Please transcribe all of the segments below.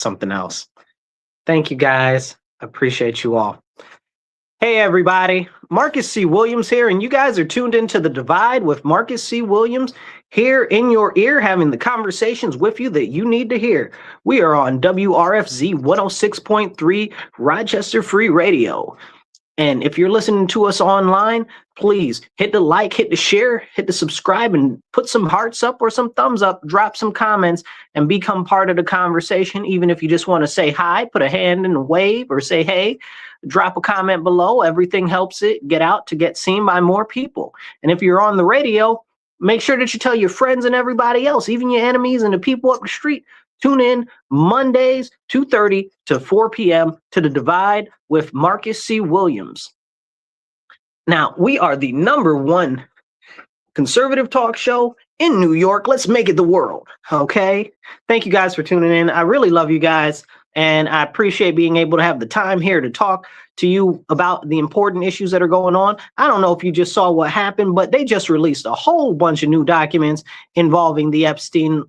something else. Thank you guys. I appreciate you all. Hey everybody, Marcus C. Williams here, and you guys are tuned into The Divide with Marcus C. Williams here in your ear, having the conversations with you that you need to hear. We are on WRFZ 106.3 Rochester Free Radio. And if you're listening to us online, please hit the like, hit the share, hit the subscribe, and put some hearts up or some thumbs up, drop some comments, and become part of the conversation. Even if you just want to say hi, put a hand in a wave, or say hey, drop a comment below. Everything helps it get out to get seen by more people. And if you're on the radio, make sure that you tell your friends and everybody else, even your enemies and the people up the street. Tune in Mondays, 2:30 to 4 p.m. to The Divide with Marcus C. Williams. Now, we are the #1 conservative talk show in New York. Let's make it the world, okay? Thank you guys for tuning in. I really love you guys, and I appreciate being able to have the time here to talk to you about the important issues that are going on. I don't know if you just saw what happened, but they just released a whole bunch of new documents involving the Epstein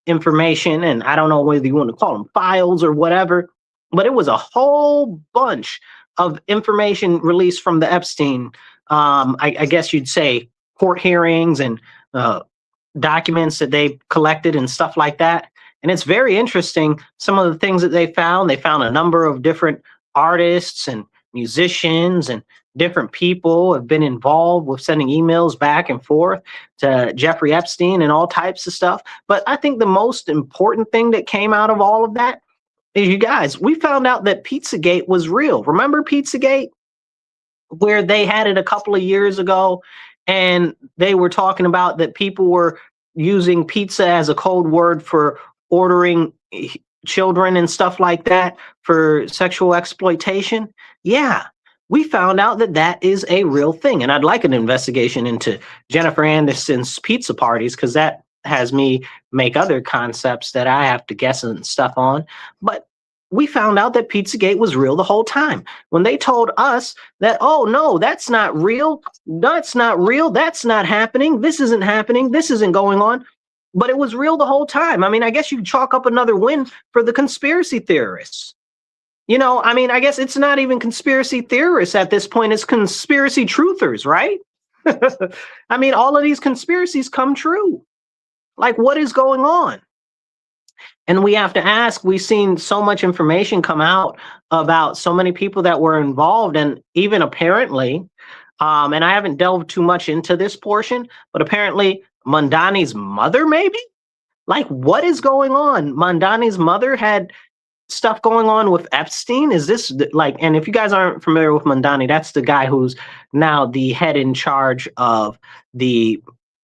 information, and I don't know whether you want to call them files or whatever, but it was a whole bunch of information released from the Epstein, I guess you'd say, court hearings and documents that they collected and stuff like that. And it's very interesting, some of the things that they found. They found a number of different artists and musicians, and different people have been involved with sending emails back and forth to Jeffrey Epstein and all types of stuff. But I think the most important thing that came out of all of that is, you guys, we found out that Pizzagate was real. Remember Pizzagate, where they had it a couple of years ago, and they were talking about that people were using pizza as a code word for ordering children and stuff like that for sexual exploitation? Yeah. We found out that that is a real thing. And I'd like an investigation into Jennifer Aniston's pizza parties, because that has me make other concepts that I have to guess and stuff on. But we found out that Pizzagate was real the whole time. When they told us that, oh, no, that's not real. That's not real. That's not happening. This isn't happening. This isn't going on. But it was real the whole time. I mean, I guess you could chalk up another win for the conspiracy theorists. You know, I mean, I guess it's not even conspiracy theorists at this point. It's conspiracy truthers, right? I mean, all of these conspiracies come true. Like, what is going on? And we have to ask, we've seen so much information come out about so many people that were involved, and even apparently, and I haven't delved too much into this portion, but apparently Mondani's mother, maybe? Like, what is going on? Mondani's mother had stuff going on with Epstein? Is this like, and if you guys aren't familiar with Mondani, that's the guy who's now the head in charge of the,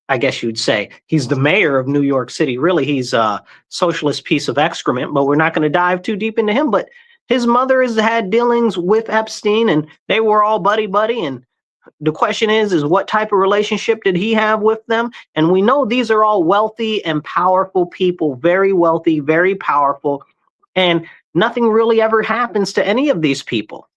I guess you'd say, he's the mayor of New York City. Really, he's a socialist piece of excrement, but we're not going to dive too deep into him. But his mother has had dealings with Epstein, and they were all buddy-buddy. And the question is what type of relationship did he have with them? And we know these are all wealthy and powerful people, very wealthy, very powerful. And nothing really ever happens to any of these people.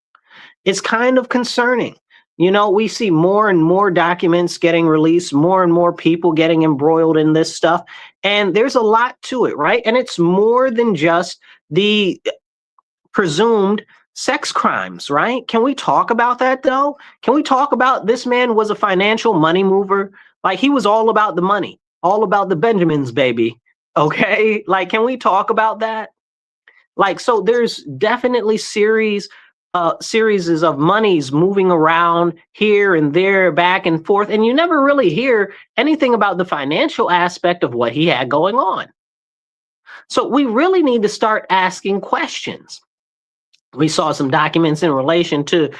It's kind of concerning. You know, we see more and more documents getting released, more and more people getting embroiled in this stuff. And there's a lot to it, right? And it's more than just the presumed sex crimes, right? Can we talk about that, though? Can we talk about this man was a financial money mover? Like, he was all about the money, all about the Benjamins, baby. Okay? Like, can we talk about that? Like, so there's definitely series of monies moving around here and there, back and forth, and you never really hear anything about the financial aspect of what he had going on. So we really need to start asking questions. We saw some documents in relation to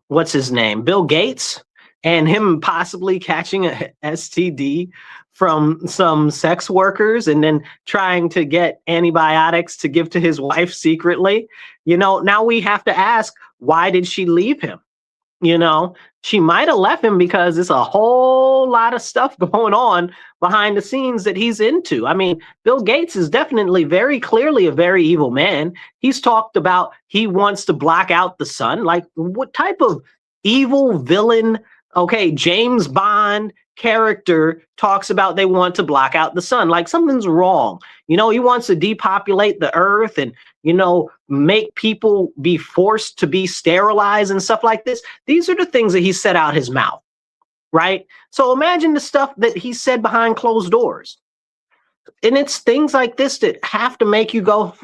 what's his name, Bill Gates, and him possibly catching a STD from some sex workers and then trying to get antibiotics to give to his wife secretly. You know, now we have to ask, why did she leave him? You know, she might have left him because there's a whole lot of stuff going on behind the scenes that he's into. I mean, Bill Gates is definitely very clearly a very evil man. He's talked about he wants to block out the sun. Like, what type of evil villain? Okay, James Bond, character talks about they want to block out the sun. Like something's wrong. He wants to depopulate the earth and, make people be forced to be sterilized and stuff like this. These are the things that he said out his mouth, right? So imagine the stuff that he said behind closed doors. And it's things like this that have to make you go,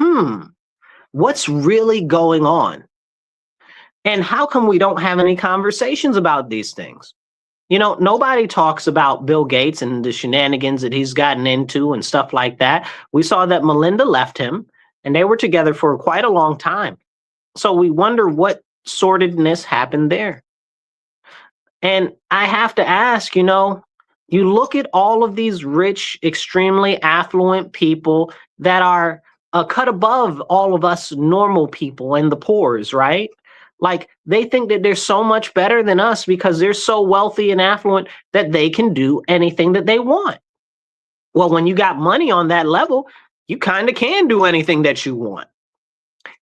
what's really going on? And how come we don't have any conversations about these things? Nobody talks about Bill Gates and the shenanigans that he's gotten into and stuff like that. We saw that Melinda left him and they were together for quite a long time. So we wonder what sordidness happened there. And I have to ask, you look at all of these rich, extremely affluent people that are cut above all of us normal people and the poors, right? Like they think that they're so much better than us because they're so wealthy and affluent that they can do anything that they want. Well, when you got money on that level, you kind of can do anything that you want.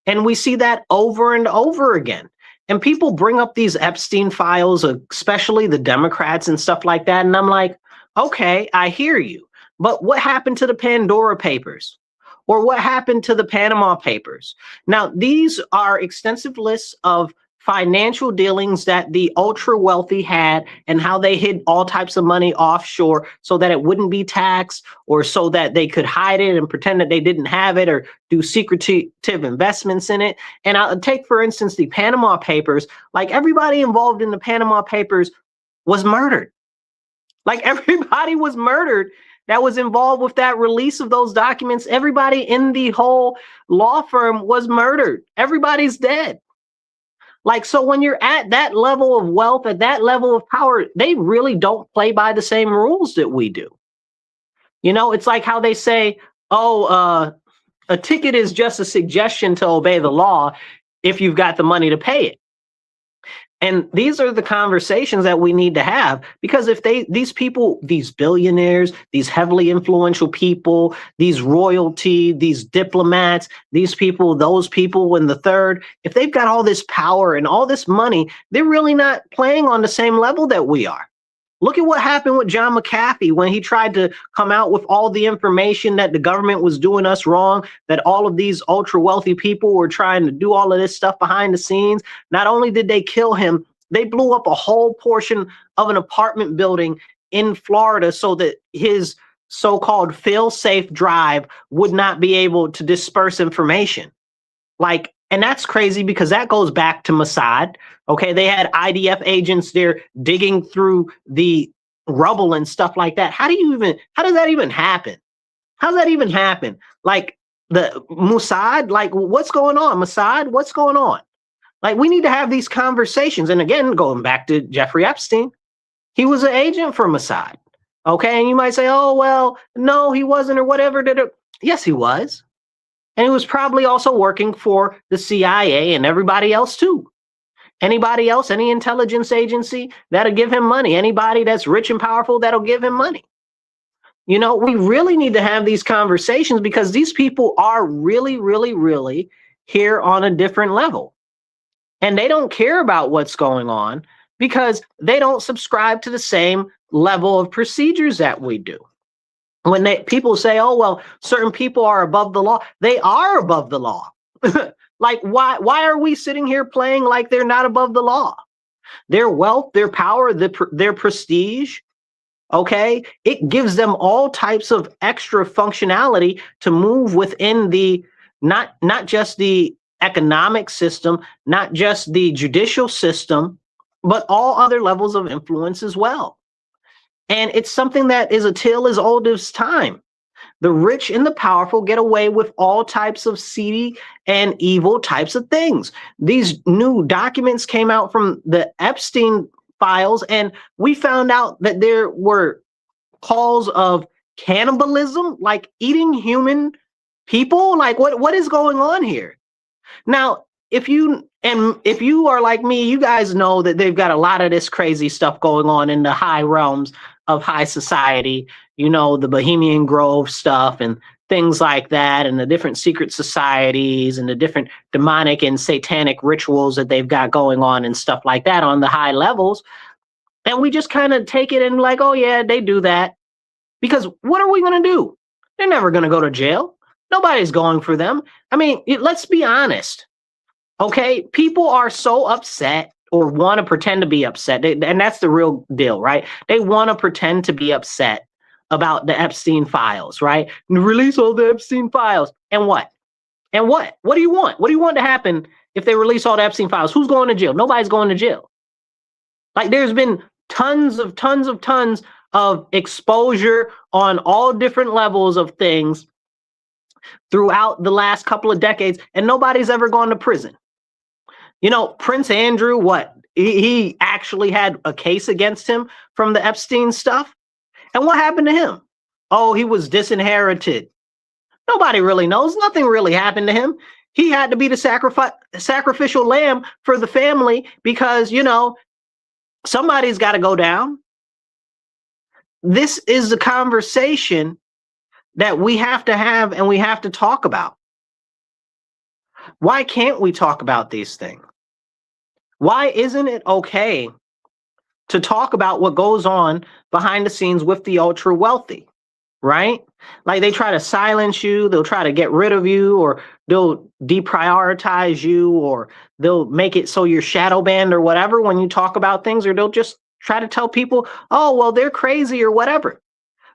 And we see that over and over again. And people bring up these Epstein files, especially the Democrats and stuff like that. And I'm like, okay, I hear you. But what happened to the Pandora Papers? Or what happened to the Panama Papers? Now, these are extensive lists of financial dealings that the ultra wealthy had and how they hid all types of money offshore so that it wouldn't be taxed or so that they could hide it and pretend that they didn't have it or do secretive investments in it. And I'll take, for instance, the Panama Papers. Like everybody involved in the Panama Papers was murdered. Like everybody was murdered that was involved with that release of those documents. Everybody in the whole law firm was murdered. Everybody's dead. Like, so when you're at that level of wealth, at that level of power, they really don't play by the same rules that we do. It's like how they say, a ticket is just a suggestion to obey the law if you've got the money to pay it. And these are the conversations that we need to have, because if these people, these billionaires, these heavily influential people, these royalty, these diplomats, these people, those people in the third, if they've got all this power and all this money, they're really not playing on the same level that we are. Look at what happened with John McAfee when he tried to come out with all the information that the government was doing us wrong, that all of these ultra wealthy people were trying to do all of this stuff behind the scenes. Not only did they kill him, they blew up a whole portion of an apartment building in Florida so that his so-called fail-safe drive would not be able to disperse information. Like, and that's crazy because that goes back to Mossad. Okay, they had IDF agents there digging through the rubble and stuff like that. How does that even happen? How does that even happen? Like the Mossad, like what's going on? Mossad, what's going on? Like we need to have these conversations. And again, going back to Jeffrey Epstein, he was an agent for Mossad. Okay, and you might say, oh, well, no, he wasn't or whatever. Yes, he was. And he was probably also working for the CIA and everybody else too. Anybody else, any intelligence agency that'll give him money. Anybody that's rich and powerful that'll give him money. We really need to have these conversations because these people are really, really, really here on a different level. And they don't care about what's going on because they don't subscribe to the same level of procedures that we do. When people say, oh, well, certain people are above the law, they are above the law. Like, why are we sitting here playing like they're not above the law? Their wealth, their power, their prestige, okay, it gives them all types of extra functionality to move within the, not just the economic system, not just the judicial system, but all other levels of influence as well. And it's something that is a tale as old as time. The rich and the powerful get away with all types of seedy and evil types of things. These new documents came out from the Epstein files, and we found out that there were calls of cannibalism, like eating human people. Like what is going on here? Now, if you are like me, you guys know that they've got a lot of this crazy stuff going on in the high realms of high society, the Bohemian Grove stuff and things like that, and the different secret societies and the different demonic and satanic rituals that they've got going on and stuff like that on the high levels. And we just kind of take it and like, oh yeah, they do that. Because what are we going to do? They're never going to go to jail. Nobody's going for them. I mean, let's be honest. Okay, people are so upset or want to pretend to be upset. And that's the real deal, right? They want to pretend to be upset about the Epstein files, right? Release all the Epstein files. And what? And what? What do you want? What do you want to happen if they release all the Epstein files? Who's going to jail? Nobody's going to jail. Like there's been tons of exposure on all different levels of things throughout the last couple of decades, and nobody's ever gone to prison. You know, Prince Andrew, what? He actually had a case against him from the Epstein stuff. And what happened to him? Oh, he was disinherited. Nobody really knows. Nothing really happened to him. He had to be the sacrificial lamb for the family because, you know, somebody's got to go down. This is the conversation that we have to have and we have to talk about. Why can't we talk about these things? Why isn't it okay to talk about what goes on behind the scenes with the ultra wealthy, right? Like they try to silence you, they'll try to get rid of you, or they'll deprioritize you, or they'll make it so you're shadow banned or whatever when you talk about things, or they'll just try to tell people, oh, well, they're crazy or whatever.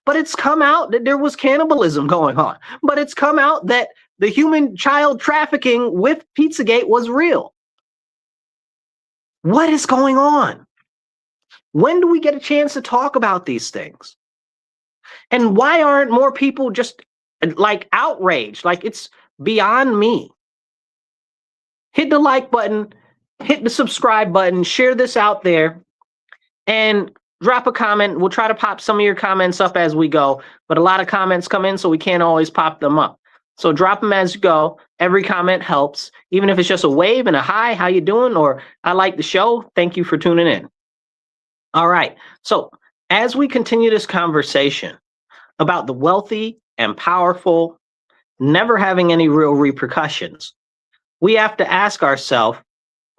But it's come out that there was cannibalism going on. But it's come out that the human child trafficking with Pizzagate was real. What is going on? When do we get a chance to talk about these things? And why aren't more people just like outraged? Like it's beyond me. Hit the like button, hit the subscribe button, share this out there, and drop a comment. We'll try to pop some of your comments up as we go, but a lot of comments come in, so we can't always pop them up. So drop them as you go. Every comment helps, even if it's just a wave and a hi, how you doing? Or I like the show. Thank you for tuning in. All right. So as we continue this conversation about the wealthy and powerful never having any real repercussions, we have to ask ourselves,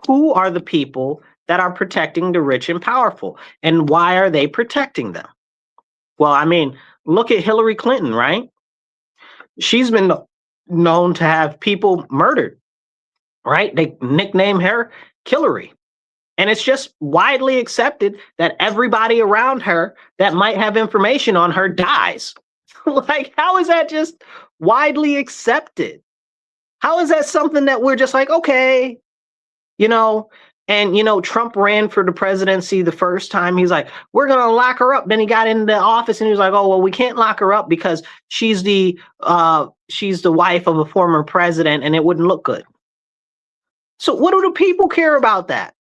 who are the people that are protecting the rich and powerful? And why are they protecting them? Well, I mean, look at Hillary Clinton, right? She's been known to have people murdered, right? They nickname her Killary. And it's just widely accepted that everybody around her that might have information on her dies. Like, how is that just widely accepted? How is that something that we're just like, okay, you know? And, you know, Trump ran for the presidency the first time. He's like, we're going to lock her up. Then he got into office and he was like, oh, well, we can't lock her up because she's the wife of a former president and it wouldn't look good. So what do the people care about that?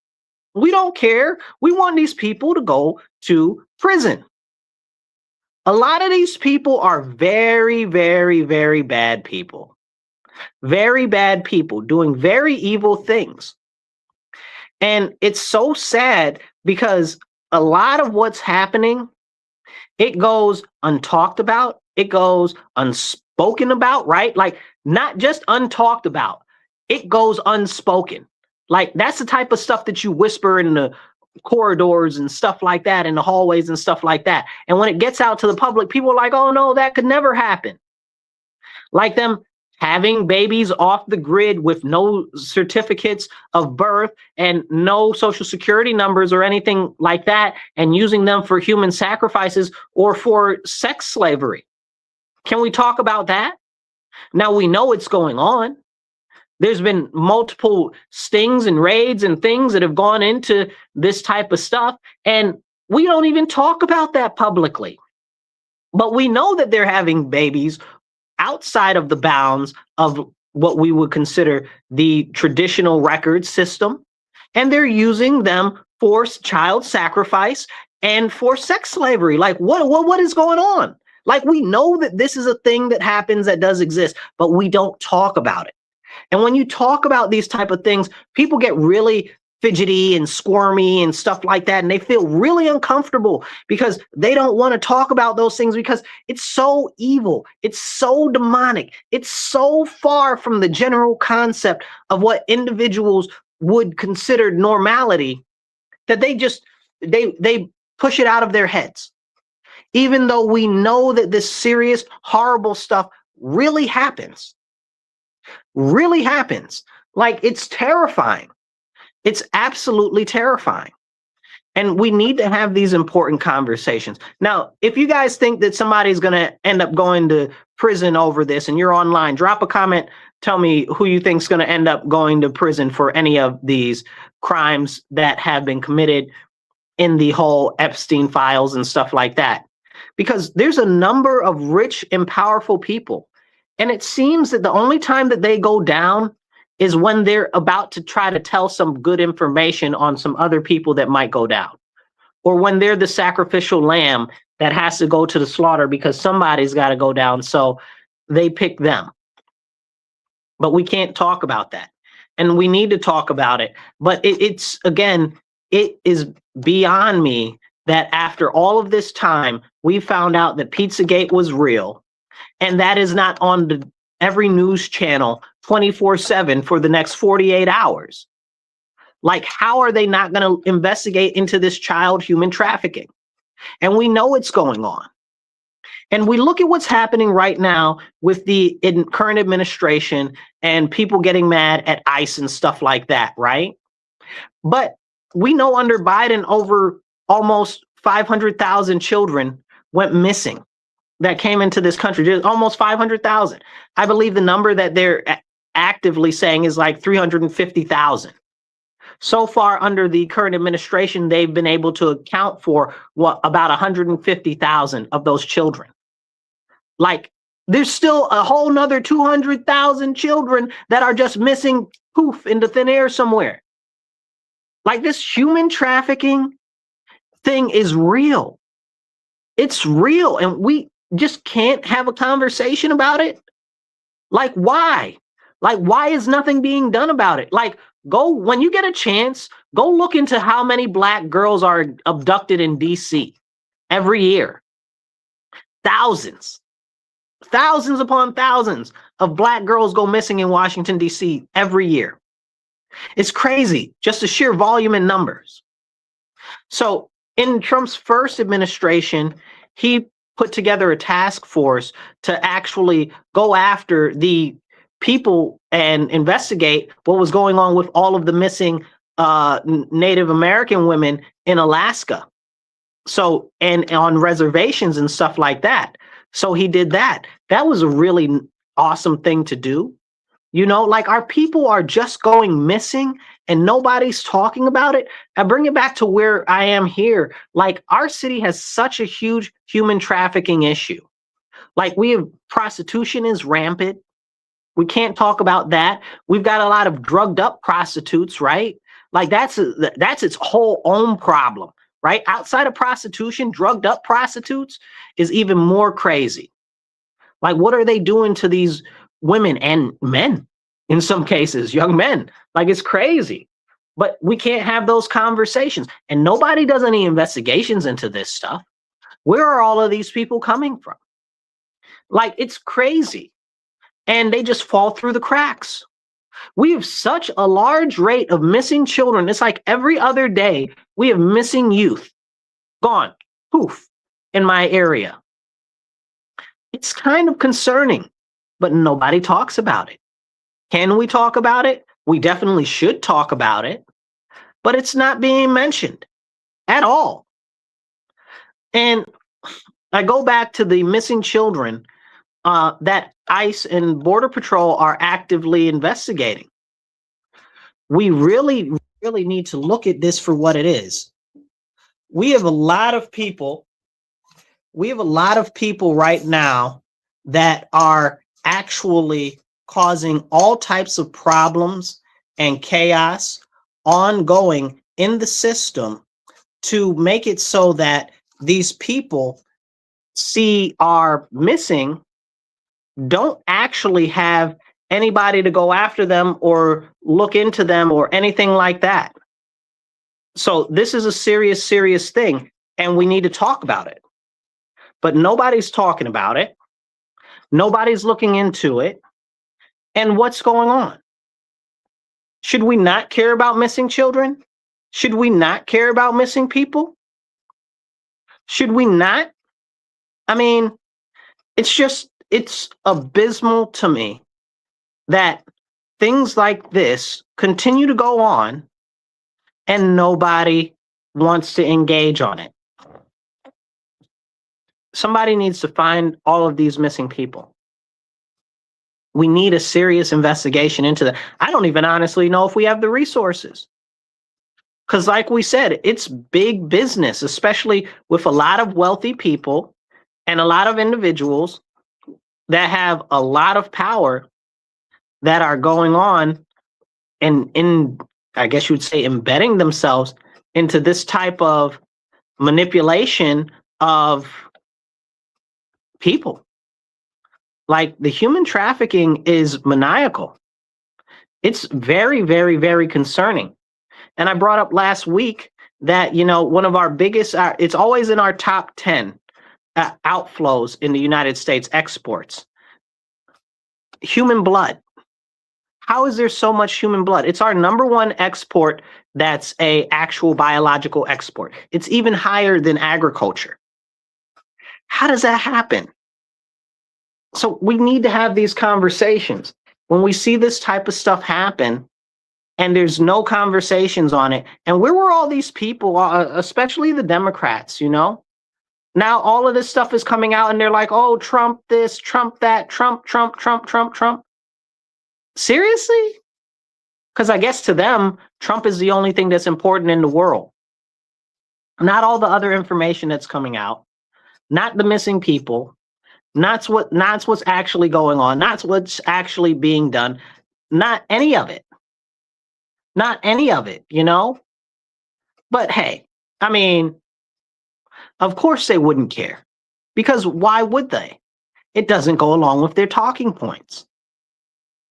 We don't care. We want these people to go to prison. A lot of these people are very, very, very bad people. Very bad people doing very evil things. And it's so sad because a lot of what's happening, it goes untalked about. It goes unspoken about, right? Like not just untalked about. It goes unspoken. Like that's the type of stuff that you whisper in the corridors and stuff like that, in the hallways and stuff like that. And when it gets out to the public, people are like, oh no, that could never happen. Like them having babies off the grid with no certificates of birth and no social security numbers or anything like that, and using them for human sacrifices or for sex slavery. Can we talk about that? Now we know it's going on. There's been multiple stings and raids and things that have gone into this type of stuff, and we don't even talk about that publicly. But we know that they're having babies outside of the bounds of what we would consider the traditional record system, and they're using them for child sacrifice and for sex slavery. Like what is going on? Like we know that this is a thing that happens, that does exist, but we don't talk about it. And when you talk about these type of things, people get really fidgety and squirmy and stuff like that. And they feel really uncomfortable because they don't want to talk about those things because it's so evil. It's so demonic. It's so far from the general concept of what individuals would consider normality that they push it out of their heads. Even though we know that this serious, horrible stuff really happens. Really happens. Like, it's terrifying. It's absolutely terrifying. And we need to have these important conversations. Now, if you guys think that somebody's going to end up going to prison over this and you're online, drop a comment. Tell me who you think is going to end up going to prison for any of these crimes that have been committed in the whole Epstein files and stuff like that. Because there's a number of rich and powerful people. And it seems that the only time that they go down is when they're about to try to tell some good information on some other people that might go down. Or when they're the sacrificial lamb that has to go to the slaughter because somebody's got to go down. So they pick them. But we can't talk about that. And we need to talk about it. But it's, again, it is beyond me that after all of this time, we found out that Pizzagate was real. And that is not on every news channel 24/7 for the next 48 hours. Like, how are they not going to investigate into this child human trafficking? And we know it's going on. And we look at what's happening right now with the current administration and people getting mad at ICE and stuff like that, right? But we know under Biden, over almost 500,000 children went missing that came into this country. There's almost 500,000. I believe the number that they're actively saying is like 350,000. So far under the current administration, they've been able to account for about 150,000 of those children. Like, there's still a whole nother 200,000 children that are just missing, poof, into thin air somewhere. Like, this human trafficking thing is real. It's real. And we just can't have a conversation about it. Like, why? Like, why is nothing being done about it? Like, go, when you get a chance, go look into how many Black girls are abducted in DC every year. Thousands. Thousands upon thousands of Black girls go missing in Washington, DC every year. It's crazy, just the sheer volume and numbers. So in Trump's first administration, he put together a task force to actually go after the people and investigate what was going on with all of the missing Native American women in Alaska. So, and on reservations and stuff like that. So he did that. That was a really awesome thing to do. You know, like, our people are just going missing and nobody's talking about it. I bring it back to where I am here. Like, our city has such a huge human trafficking issue. Like, we have prostitution is rampant. We can't talk about that. We've got a lot of drugged up prostitutes, right? Like, that's its whole own problem, right? Outside of prostitution, drugged up prostitutes is even more crazy. Like, what are they doing to these women and men, in some cases, young men? Like, it's crazy. But we can't have those conversations. And nobody does any investigations into this stuff. Where are all of these people coming from? Like, it's crazy. And they just fall through the cracks. We have such a large rate of missing children. It's like every other day we have missing youth. Gone, poof, in my area. It's kind of concerning, but nobody talks about it. Can we talk about it? We definitely should talk about it, but it's not being mentioned at all. And I go back to the missing children that ICE and Border Patrol are actively investigating. We really, really need to look at this for what it is. We have a lot of people right now that are actually causing all types of problems and chaos ongoing in the system to make it so that these people are missing, don't actually have anybody to go after them or look into them or anything like that. So this is a serious, serious thing, and we need to talk about it. But nobody's talking about it. Nobody's looking into it. And what's going on? Should we not care about missing children? Should we not care about missing people? Should we not? I mean, it's abysmal to me that things like this continue to go on and nobody wants to engage on it. Somebody needs to find all of these missing people. We need a serious investigation into that. I don't even honestly know if we have the resources. Because like we said, it's big business, especially with a lot of wealthy people and a lot of individuals that have a lot of power that are going on and I guess you would say, embedding themselves into this type of manipulation of people. Like, the human trafficking is maniacal. It's very, very, very concerning. And I brought up last week that, one of our biggest, it's always in our top 10 outflows in the United States, exports. Human blood. How is there so much human blood? It's our number one export that's a actual biological export. It's even higher than agriculture. How does that happen? So we need to have these conversations. When we see this type of stuff happen and there's no conversations on it, and where were all these people, especially the Democrats, Now all of this stuff is coming out and they're like, oh, Trump this, Trump that, Trump, Trump, Trump, Trump, Trump. Seriously? Because I guess to them, Trump is the only thing that's important in the world. Not all the other information that's coming out, not the missing people, not what's actually going on, not what's actually being done, not any of it. Not any of it, But hey, I mean, of course they wouldn't care. Because why would they? It doesn't go along with their talking points.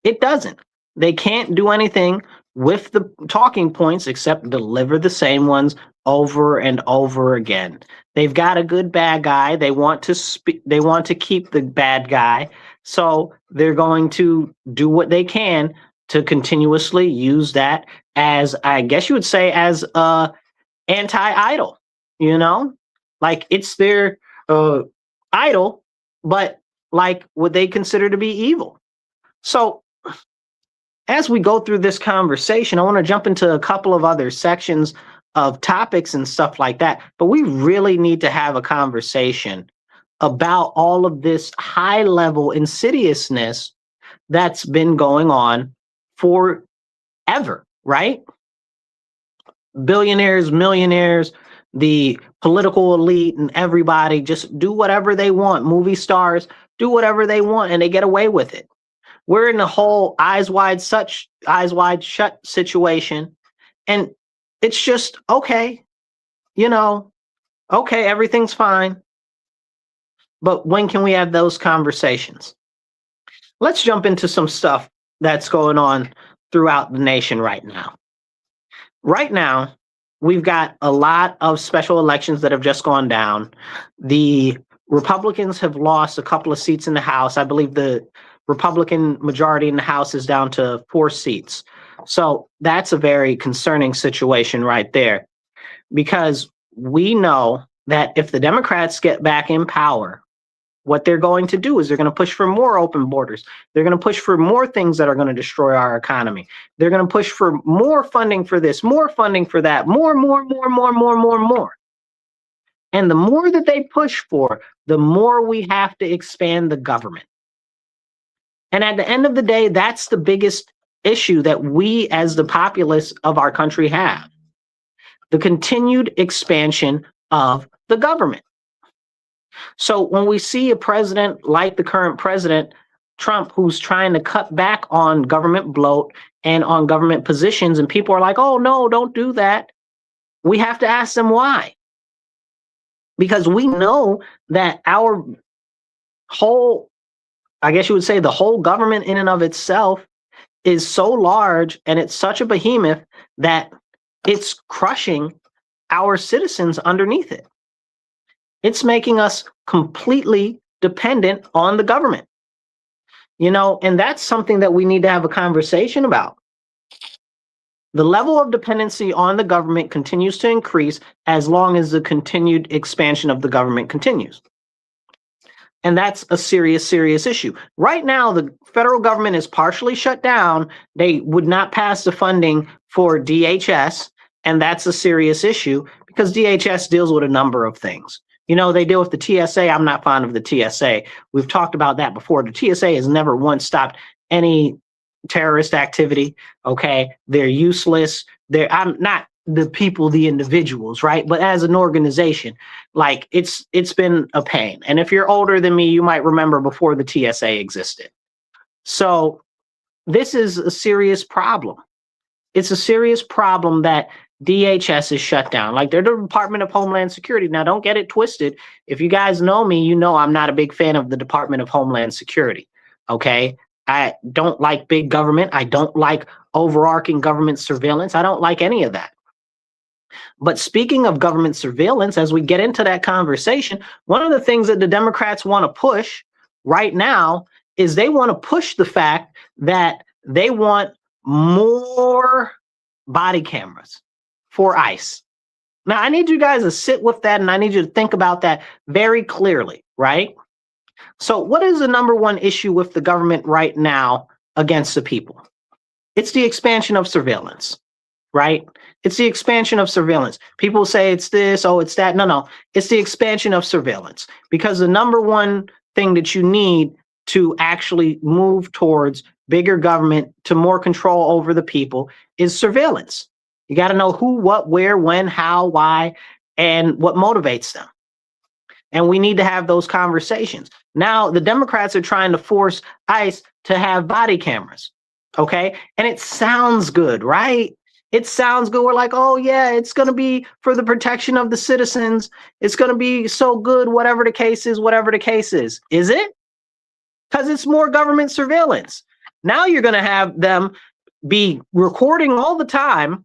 It doesn't. They can't do anything with the talking points except deliver the same ones over and over again. They've got a good bad guy. They want to keep the bad guy. So they're going to do what they can to continuously use that as, I guess you would say, as a anti-idol, Like, it's their idol, but like what they consider to be evil. So as we go through this conversation, I want to jump into a couple of other sections of topics and stuff like that. But we really need to have a conversation about all of this high-level insidiousness that's been going on forever, right? Billionaires, millionaires, the political elite, and everybody just do whatever they want. Movie stars do whatever they want, and they get away with it. We're in the whole eyes wide shut situation, and it's just okay, okay, everything's fine. But when can we have those conversations? Let's jump into some stuff that's going on throughout the nation right now. Right now, we've got a lot of special elections that have just gone down. The Republicans have lost a couple of seats in the House. I believe the Republican majority in the House is down to 4 seats. So that's a very concerning situation right there, because we know that if the Democrats get back in power, what they're going to do is they're going to push for more open borders. They're going to push for more things that are going to destroy our economy. They're going to push for more funding for this, more funding for that, more. And the more that they push for, the more we have to expand the government. And at the end of the day, that's the biggest issue that we as the populace of our country have. The continued expansion of the government. So when we see a president like the current president, Trump, who's trying to cut back on government bloat and on government positions, and people are like, oh, no, don't do that. We have to ask them why. Because we know that our whole, I guess you would say, the whole government in and of itself is so large and it's such a behemoth that it's crushing our citizens underneath it. It's making us completely dependent on the government, and that's something that we need to have a conversation about. The level of dependency on the government continues to increase as long as the continued expansion of the government continues. And that's a serious, serious issue. Right now, the federal government is partially shut down. They would not pass the funding for DHS, and that's a serious issue because DHS deals with a number of things. You know, they deal with the TSA. I'm not fond of the TSA. We've talked about that before. The TSA has never once stopped any terrorist activity. Okay, they're useless. I'm not the people, the individuals, right? But as an organization, like it's been a pain. And if you're older than me, you might remember before the TSA existed. So this is a serious problem. It's a serious problem that DHS is shut down. Like they're the Department of Homeland Security. Now, don't get it twisted. If you guys know me, you know I'm not a big fan of the Department of Homeland Security. Okay. I don't like big government. I don't like overarching government surveillance. I don't like any of that. But speaking of government surveillance, as we get into that conversation, one of the things that the Democrats want to push right now is they want to push the fact that they want more body cameras for ICE. Now, I need you guys to sit with that, and I need you to think about that very clearly, right? So what is the number one issue with the government right now against the people? It's the expansion of surveillance, right? It's the expansion of surveillance. People say it's this, oh, it's that. No, it's the expansion of surveillance, because the number one thing that you need to actually move towards bigger government, to more control over the people, is surveillance. You got to know who, what, where, when, how, why, and what motivates them. And we need to have those conversations. Now, the Democrats are trying to force ICE to have body cameras. Okay. And it sounds good, right? It sounds good. We're like, oh, yeah, it's going to be for the protection of the citizens. It's going to be so good, whatever the case is, whatever the case is. Is it? Because it's more government surveillance. Now you're going to have them be recording all the time,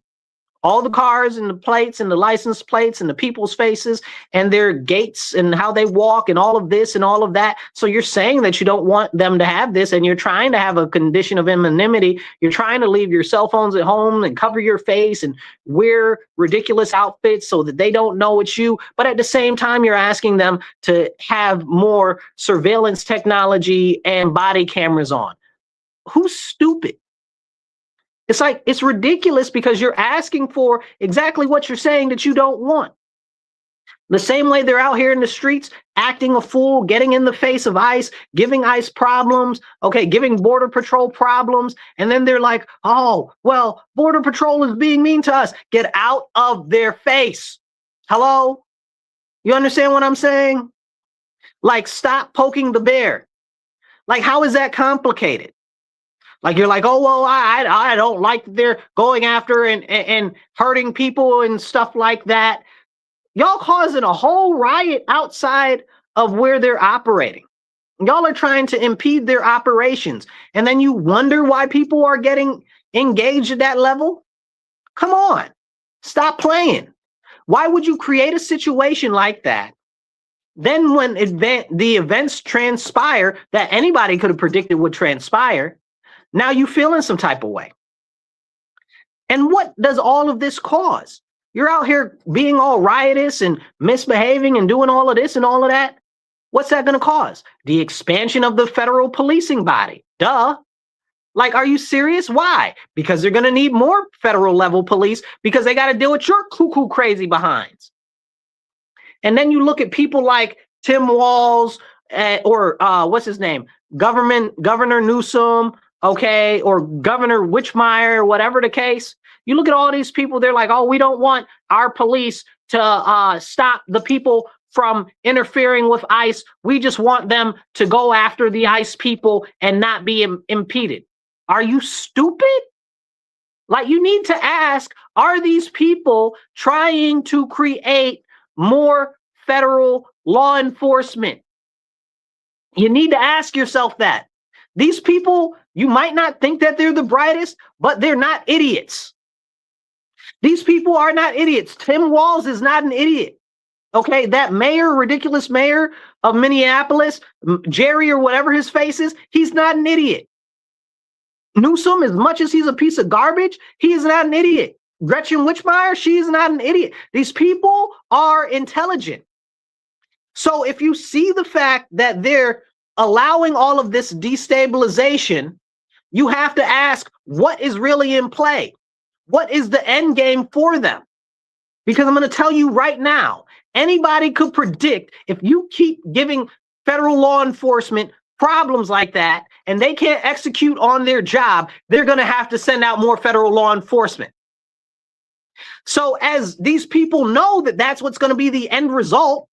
all the cars and the plates and the license plates and the people's faces and their gaits and how they walk and all of this and all of that. So you're saying that you don't want them to have this, and you're trying to have a condition of anonymity. You're trying to leave your cell phones at home and cover your face and wear ridiculous outfits so that they don't know it's you. But at the same time, you're asking them to have more surveillance technology and body cameras on. Who's stupid? It's like, it's ridiculous because you're asking for exactly what you're saying that you don't want. The same way they're out here in the streets acting a fool, getting in the face of ICE, giving ICE problems, okay, giving Border Patrol problems. And then they're like, oh, well, Border Patrol is being mean to us. Get out of their face. Hello? You understand what I'm saying? Like, stop poking the bear. Like, how is that complicated? Like, you're like, oh, well, I don't like they're going after and hurting people and stuff like that. Y'all causing a whole riot outside of where they're operating. Y'all are trying to impede their operations. And then you wonder why people are getting engaged at that level? Come on, stop playing. Why would you create a situation like that? Then when the events transpire that anybody could have predicted would transpire, now you feel in some type of way. And what does all of this cause? You're out here being all riotous and misbehaving and doing all of this and all of that. What's that going to cause? The expansion of the federal policing body. Duh. Like, are you serious? Why? Because they're going to need more federal level police because they got to deal with your cuckoo crazy behinds. And then you look at people like Tim Walz or what's his name? Governor Newsom. Okay, or Governor Whitmire, whatever the case. You look at all these people, they're like, oh, we don't want our police to stop the people from interfering with ICE. We just want them to go after the ICE people and not be impeded. Are you stupid? Like, you need to ask, are these people trying to create more federal law enforcement? You need to ask yourself that. These people, you might not think that they're the brightest, but they're not idiots. These people are not idiots. Tim Walz is not an idiot. Okay, that mayor, ridiculous mayor of Minneapolis, Jerry or whatever his face is, he's not an idiot. Newsom, as much as he's a piece of garbage, he is not an idiot. Gretchen Whitmire, she is not an idiot. These people are intelligent. So if you see the fact that they're allowing all of this destabilization, you have to ask, what is really in play? What is the end game for them? Because I'm going to tell you right now, anybody could predict if you keep giving federal law enforcement problems like that and they can't execute on their job, they're going to have to send out more federal law enforcement. So as these people know that that's what's going to be the end result,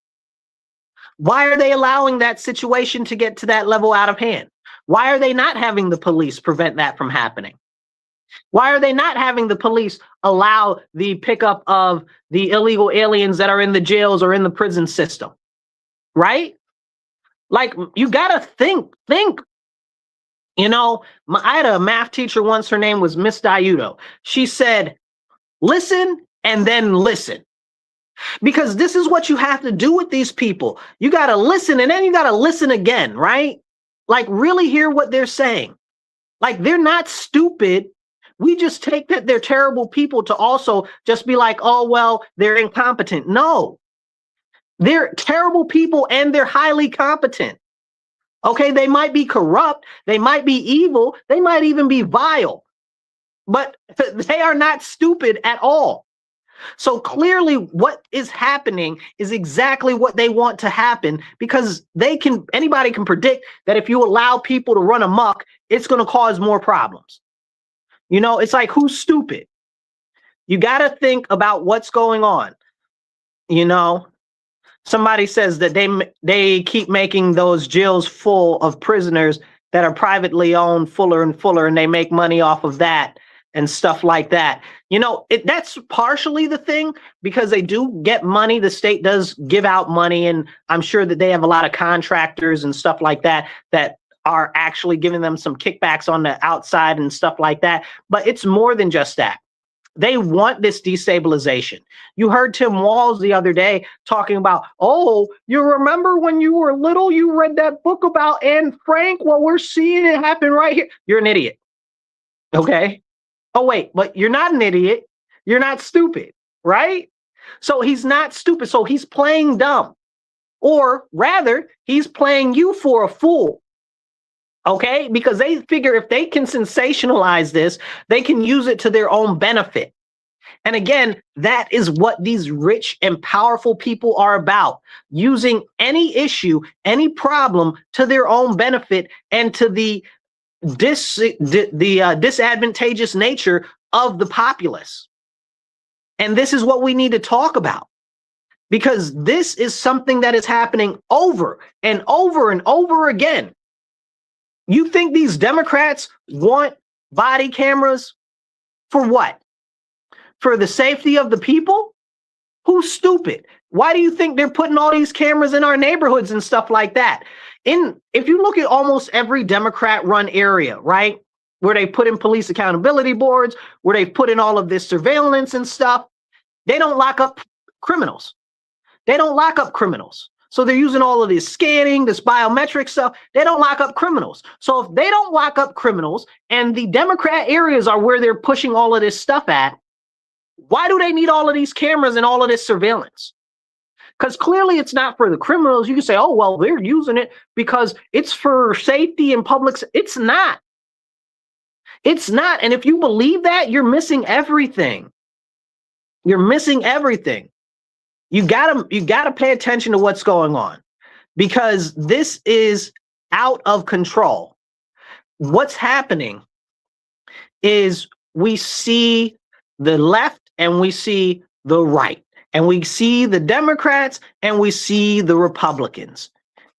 why are they allowing that situation to get to that level out of hand? Why are they not having the police prevent that from happening? Why are they not having the police allow the pickup of the illegal aliens that are in the jails or in the prison system? Right? Like, you got to think. You know, I had a math teacher once, her name was Miss Diudo. She said, listen and then listen. Because this is what you have to do with these people. You got to listen and then you got to listen again, right? Like, really hear what they're saying. Like, they're not stupid. We just take that they're terrible people to also just be like, oh, well, they're incompetent. No, they're terrible people and they're highly competent. Okay, they might be corrupt, they might be evil, they might even be vile, but they are not stupid at all. So clearly what is happening is exactly what they want to happen, because anybody can predict that if you allow people to run amok, it's going to cause more problems. You know, it's like, who's stupid? You got to think about what's going on. You know, somebody says that they keep making those jails full of prisoners that are privately owned fuller and fuller, and they make money off of that and stuff like that. You know, that's partially the thing, because they do get money. The state does give out money, and I'm sure that they have a lot of contractors and stuff like that that are actually giving them some kickbacks on the outside and stuff like that. But it's more than just that. They want this destabilization. You heard Tim Walz the other day talking about, oh, you remember when you were little, you read that book about Anne Frank? Well, we're seeing it happen right here. You're an idiot. Okay. Oh, wait, but you're not an idiot. You're not stupid, right? So he's not stupid. So he's playing dumb, or rather he's playing you for a fool. Okay, because they figure if they can sensationalize this, they can use it to their own benefit. And again, that is what these rich and powerful people are about, using any issue, any problem to their own benefit and to the disadvantageous nature of the populace. And this is what we need to talk about, because this is something that is happening over and over and over again. You think these Democrats want body cameras for what? For the safety of the people? Who's stupid? Why do you think they're putting all these cameras in our neighborhoods and stuff like that? If you look at almost every Democrat-run area, right, where they put in police accountability boards, where they put in all of this surveillance and stuff, they don't lock up criminals. They don't lock up criminals. So they're using all of this scanning, this biometric stuff. They don't lock up criminals. So if they don't lock up criminals and the Democrat areas are where they're pushing all of this stuff at, why do they need all of these cameras and all of this surveillance? Because clearly it's not for the criminals. You can say, oh, well, they're using it because it's for safety and public. It's not. It's not. And if you believe that, you're missing everything. You're missing everything. You gotta pay attention to what's going on, because this is out of control. What's happening is we see the left and we see the right, and we see the Democrats and we see the Republicans,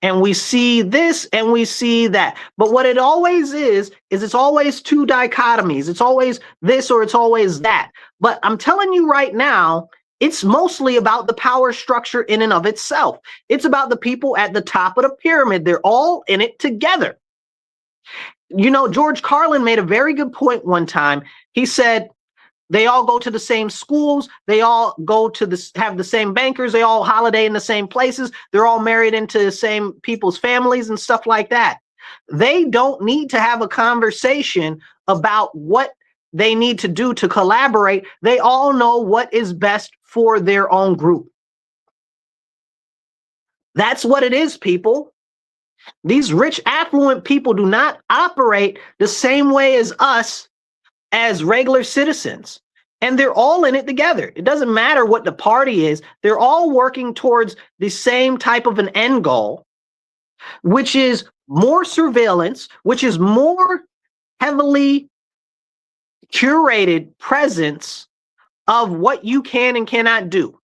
and we see this and we see that. But what it always is it's always two dichotomies. It's always this or it's always that. But I'm telling you right now, it's mostly about the power structure in and of itself. It's about the people at the top of the pyramid. They're all in it together. You know, George Carlin made a very good point one time. He said, they all go to the same schools. They all go to have the same bankers. They all holiday in the same places. They're all married into the same people's families and stuff like that. They don't need to have a conversation about what they need to do to collaborate. They all know what is best for their own group. That's what it is, people. These rich, affluent people do not operate the same way as us as regular citizens. And they're all in it together. It doesn't matter what the party is. They're all working towards the same type of an end goal, which is more surveillance, which is more heavily curated presence of what you can and cannot do.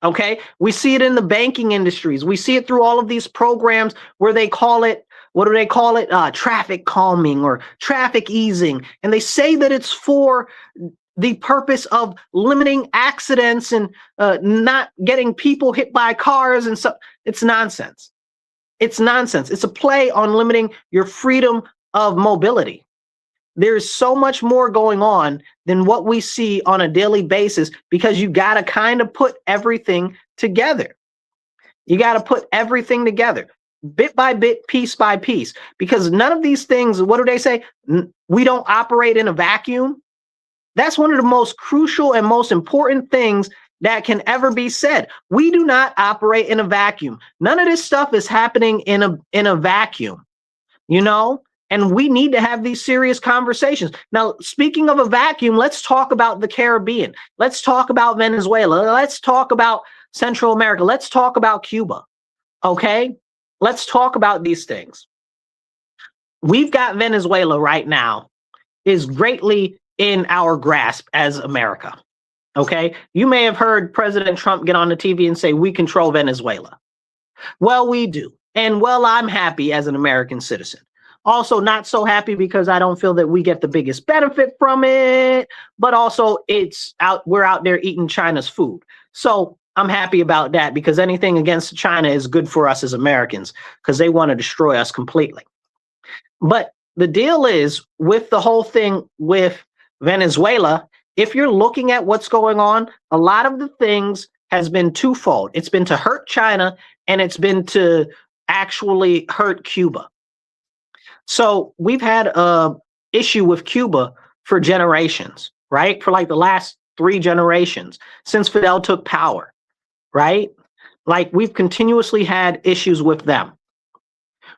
Okay, we see it in the banking industries. We see it through all of these programs where they call it, what do they call it? Traffic calming or traffic easing. And they say that it's for the purpose of limiting accidents and not getting people hit by cars and so. It's nonsense. It's nonsense. It's a play on limiting your freedom of mobility. There's so much more going on than what we see on a daily basis, because you got to kind of put everything together. You got to put everything together, bit by bit, piece by piece, because none of these things, what do they say? We don't operate in a vacuum. That's one of the most crucial and most important things that can ever be said. We do not operate in a vacuum. None of this stuff is happening in a vacuum, you know? And we need to have these serious conversations. Now, speaking of a vacuum, let's talk about the Caribbean. Let's talk about Venezuela. Let's talk about Central America. Let's talk about Cuba. Okay? Let's talk about these things. We've got Venezuela right now is greatly in our grasp as America. Okay? You may have heard President Trump get on the TV and say, we control Venezuela. Well, we do. And well, I'm happy as an American citizen. Also not so happy because I don't feel that we get the biggest benefit from it, but also we're out there eating China's food. So I'm happy about that, because anything against China is good for us as Americans, because they want to destroy us completely. But the deal is with the whole thing with Venezuela, if you're looking at what's going on, a lot of the things has been twofold. It's been to hurt China, and it's been to actually hurt Cuba. So we've had a issue with Cuba for generations, right? For like the last 3 generations since Fidel took power, right? Like we've continuously had issues with them.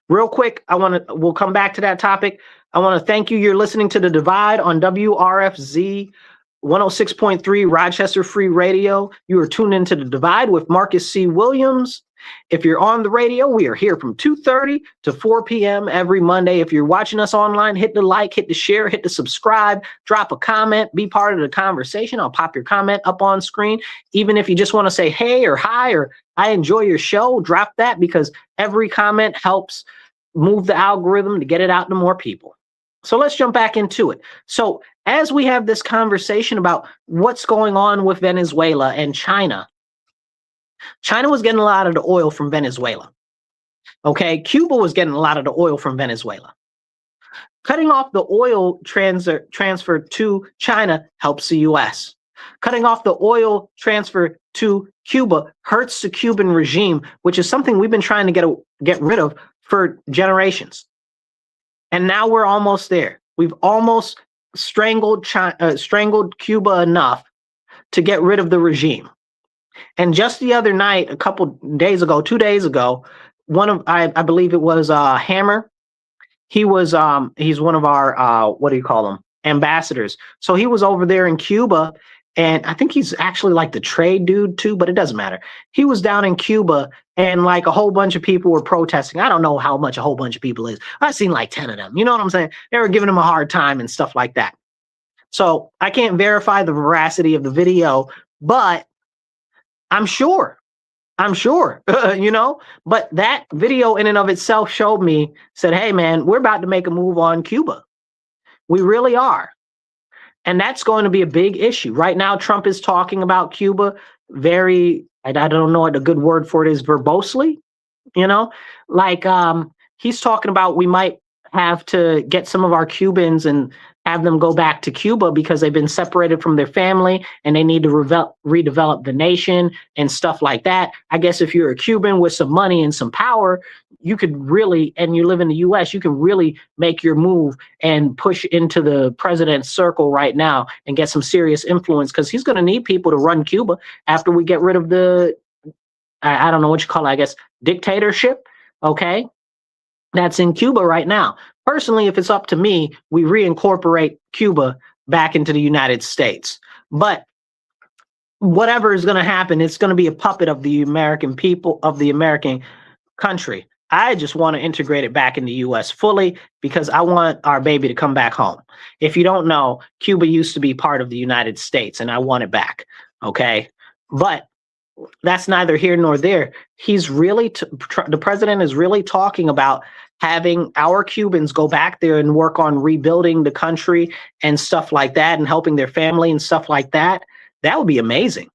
Real quick, we'll come back to that topic. I want to thank you. You're listening to The Divide on WRFZ 106.3 Rochester Free Radio. You are tuned into The Divide with Marcus C. Williams. If you're on the radio, we are here from 2:30 to 4 p.m. every Monday. If you're watching us online, hit the like, hit the share, hit the subscribe, drop a comment, be part of the conversation. I'll pop your comment up on screen. Even if you just want to say hey or hi or I enjoy your show, drop that, because every comment helps move the algorithm to get it out to more people. So let's jump back into it. So as we have this conversation about what's going on with Venezuela and China, China was getting a lot of the oil from Venezuela. Okay, Cuba was getting a lot of the oil from Venezuela. Cutting off the oil transfer to China helps the U.S. Cutting off the oil transfer to Cuba hurts the Cuban regime, which is something we've been trying to get rid of for generations. And now we're almost there. We've almost strangled Cuba enough to get rid of the regime. And just the other night, a couple days ago, 2 days ago, I believe it was Hammer. He's one of our what do you call them, ambassadors. So he was over there in Cuba, and I think he's actually like the trade dude too, but it doesn't matter. He was down in Cuba, and like a whole bunch of people were protesting. I don't know how much a whole bunch of people is. I've seen like 10 of them. You know what I'm saying? They were giving him a hard time and stuff like that. So I can't verify the veracity of the video, but I'm sure, you know, but that video in and of itself said, hey, man, we're about to make a move on Cuba. We really are. And that's going to be a big issue. Right now, Trump is talking about Cuba very, I don't know what a good word for it is, verbosely, you know, like he's talking about we might have to get some of our Cubans and have them go back to Cuba because they've been separated from their family and they need to redevelop the nation and stuff like that. I guess if you're a Cuban with some money and some power, you could really, and you live in the US, you can really make your move and push into the president's circle right now and get some serious influence, because he's going to need people to run Cuba after we get rid of the, I don't know what you call it, I guess, dictatorship. Okay. That's in Cuba right now. Personally, if it's up to me, we reincorporate Cuba back into the United States. But whatever is going to happen, it's going to be a puppet of the American people, of the American country. I just want to integrate it back in the US fully because I want our baby to come back home. If you don't know, Cuba used to be part of the United States and I want it back. Okay. But that's neither here nor there. He's really, the president is really talking about having our Cubans go back there and work on rebuilding the country and stuff like that and helping their family and stuff like that. That would be amazing.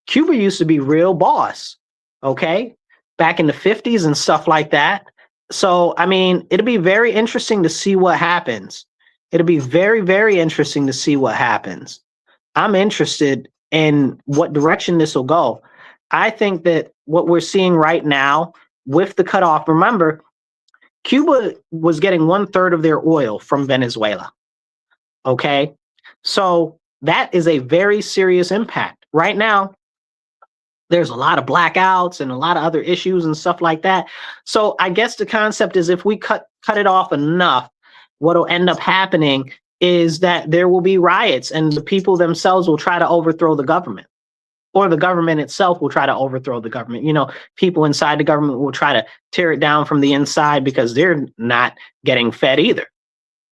Cuba used to be real boss, okay, back in the 50s and stuff like that. So, I mean, it'll be very interesting to see what happens. It'll be very, very interesting to see what happens. I'm interested in what direction this will go. I think that what we're seeing right now with the cutoff, remember, Cuba was getting 1/3 of their oil from Venezuela. Okay. So that is a very serious impact. Right now, there's a lot of blackouts and a lot of other issues and stuff like that. So I guess the concept is if we cut it off enough, what will end up happening is that there will be riots and the people themselves will try to overthrow the government, or the government itself will try to overthrow the government. You know, people inside the government will try to tear it down from the inside because they're not getting fed either.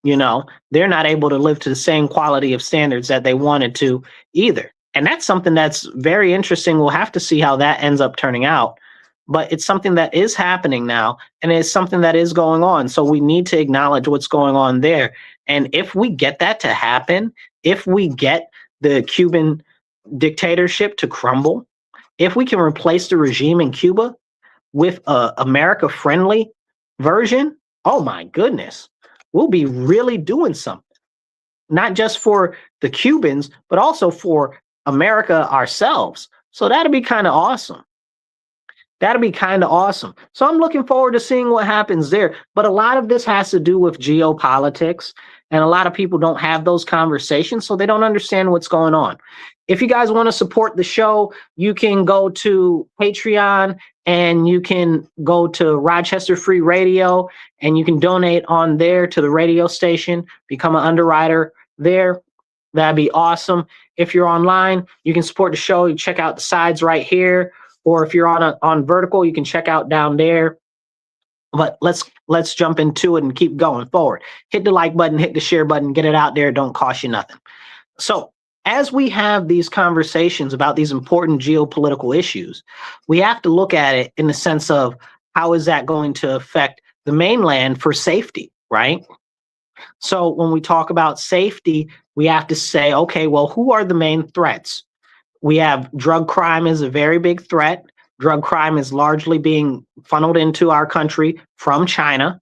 You know, they're not able to live to the same quality of standards that they wanted to either. And that's something that's very interesting. We'll have to see how that ends up turning out. But it's something that is happening now, and it's something that is going on. So we need to acknowledge what's going on there. And if we get that to happen, if we get the Cuban dictatorship to crumble, if we can replace the regime in Cuba with a America-friendly version, oh my goodness, we'll be really doing something. Not just for the Cubans, but also for America ourselves. So that'd be kind of awesome. That'd be kind of awesome. So I'm looking forward to seeing what happens there. But a lot of this has to do with geopolitics, and a lot of people don't have those conversations, so they don't understand what's going on. If you guys want to support the show, you can go to Patreon and you can go to Rochester Free Radio and you can donate on there to the radio station, become an underwriter there. That'd be awesome. If you're online, you can support the show. You check out the sides right here. Or if you're on vertical, you can check out down there. But let's jump into it and keep going forward. Hit the like button, hit the share button, get it out there. Don't cost you nothing. So as we have these conversations about these important geopolitical issues, we have to look at it in the sense of how is that going to affect the mainland for safety, right? So when we talk about safety, we have to say, okay, well, who are the main threats? We have drug crime is a very big threat. Drug crime is largely being funneled into our country from China.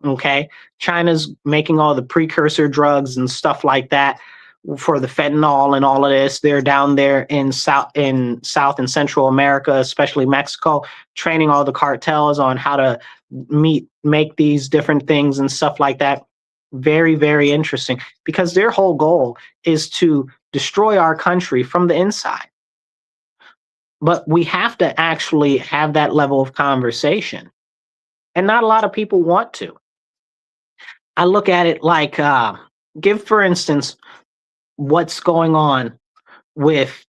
Okay. China's making all the precursor drugs and stuff like that for the fentanyl and all of this. They're down there in South and Central America, especially Mexico, training all the cartels on how to make these different things and stuff like that. Very, very interesting, because their whole goal is to destroy our country from the inside. But we have to actually have that level of conversation. And not a lot of people want to. I look at it like, give, for instance, what's going on with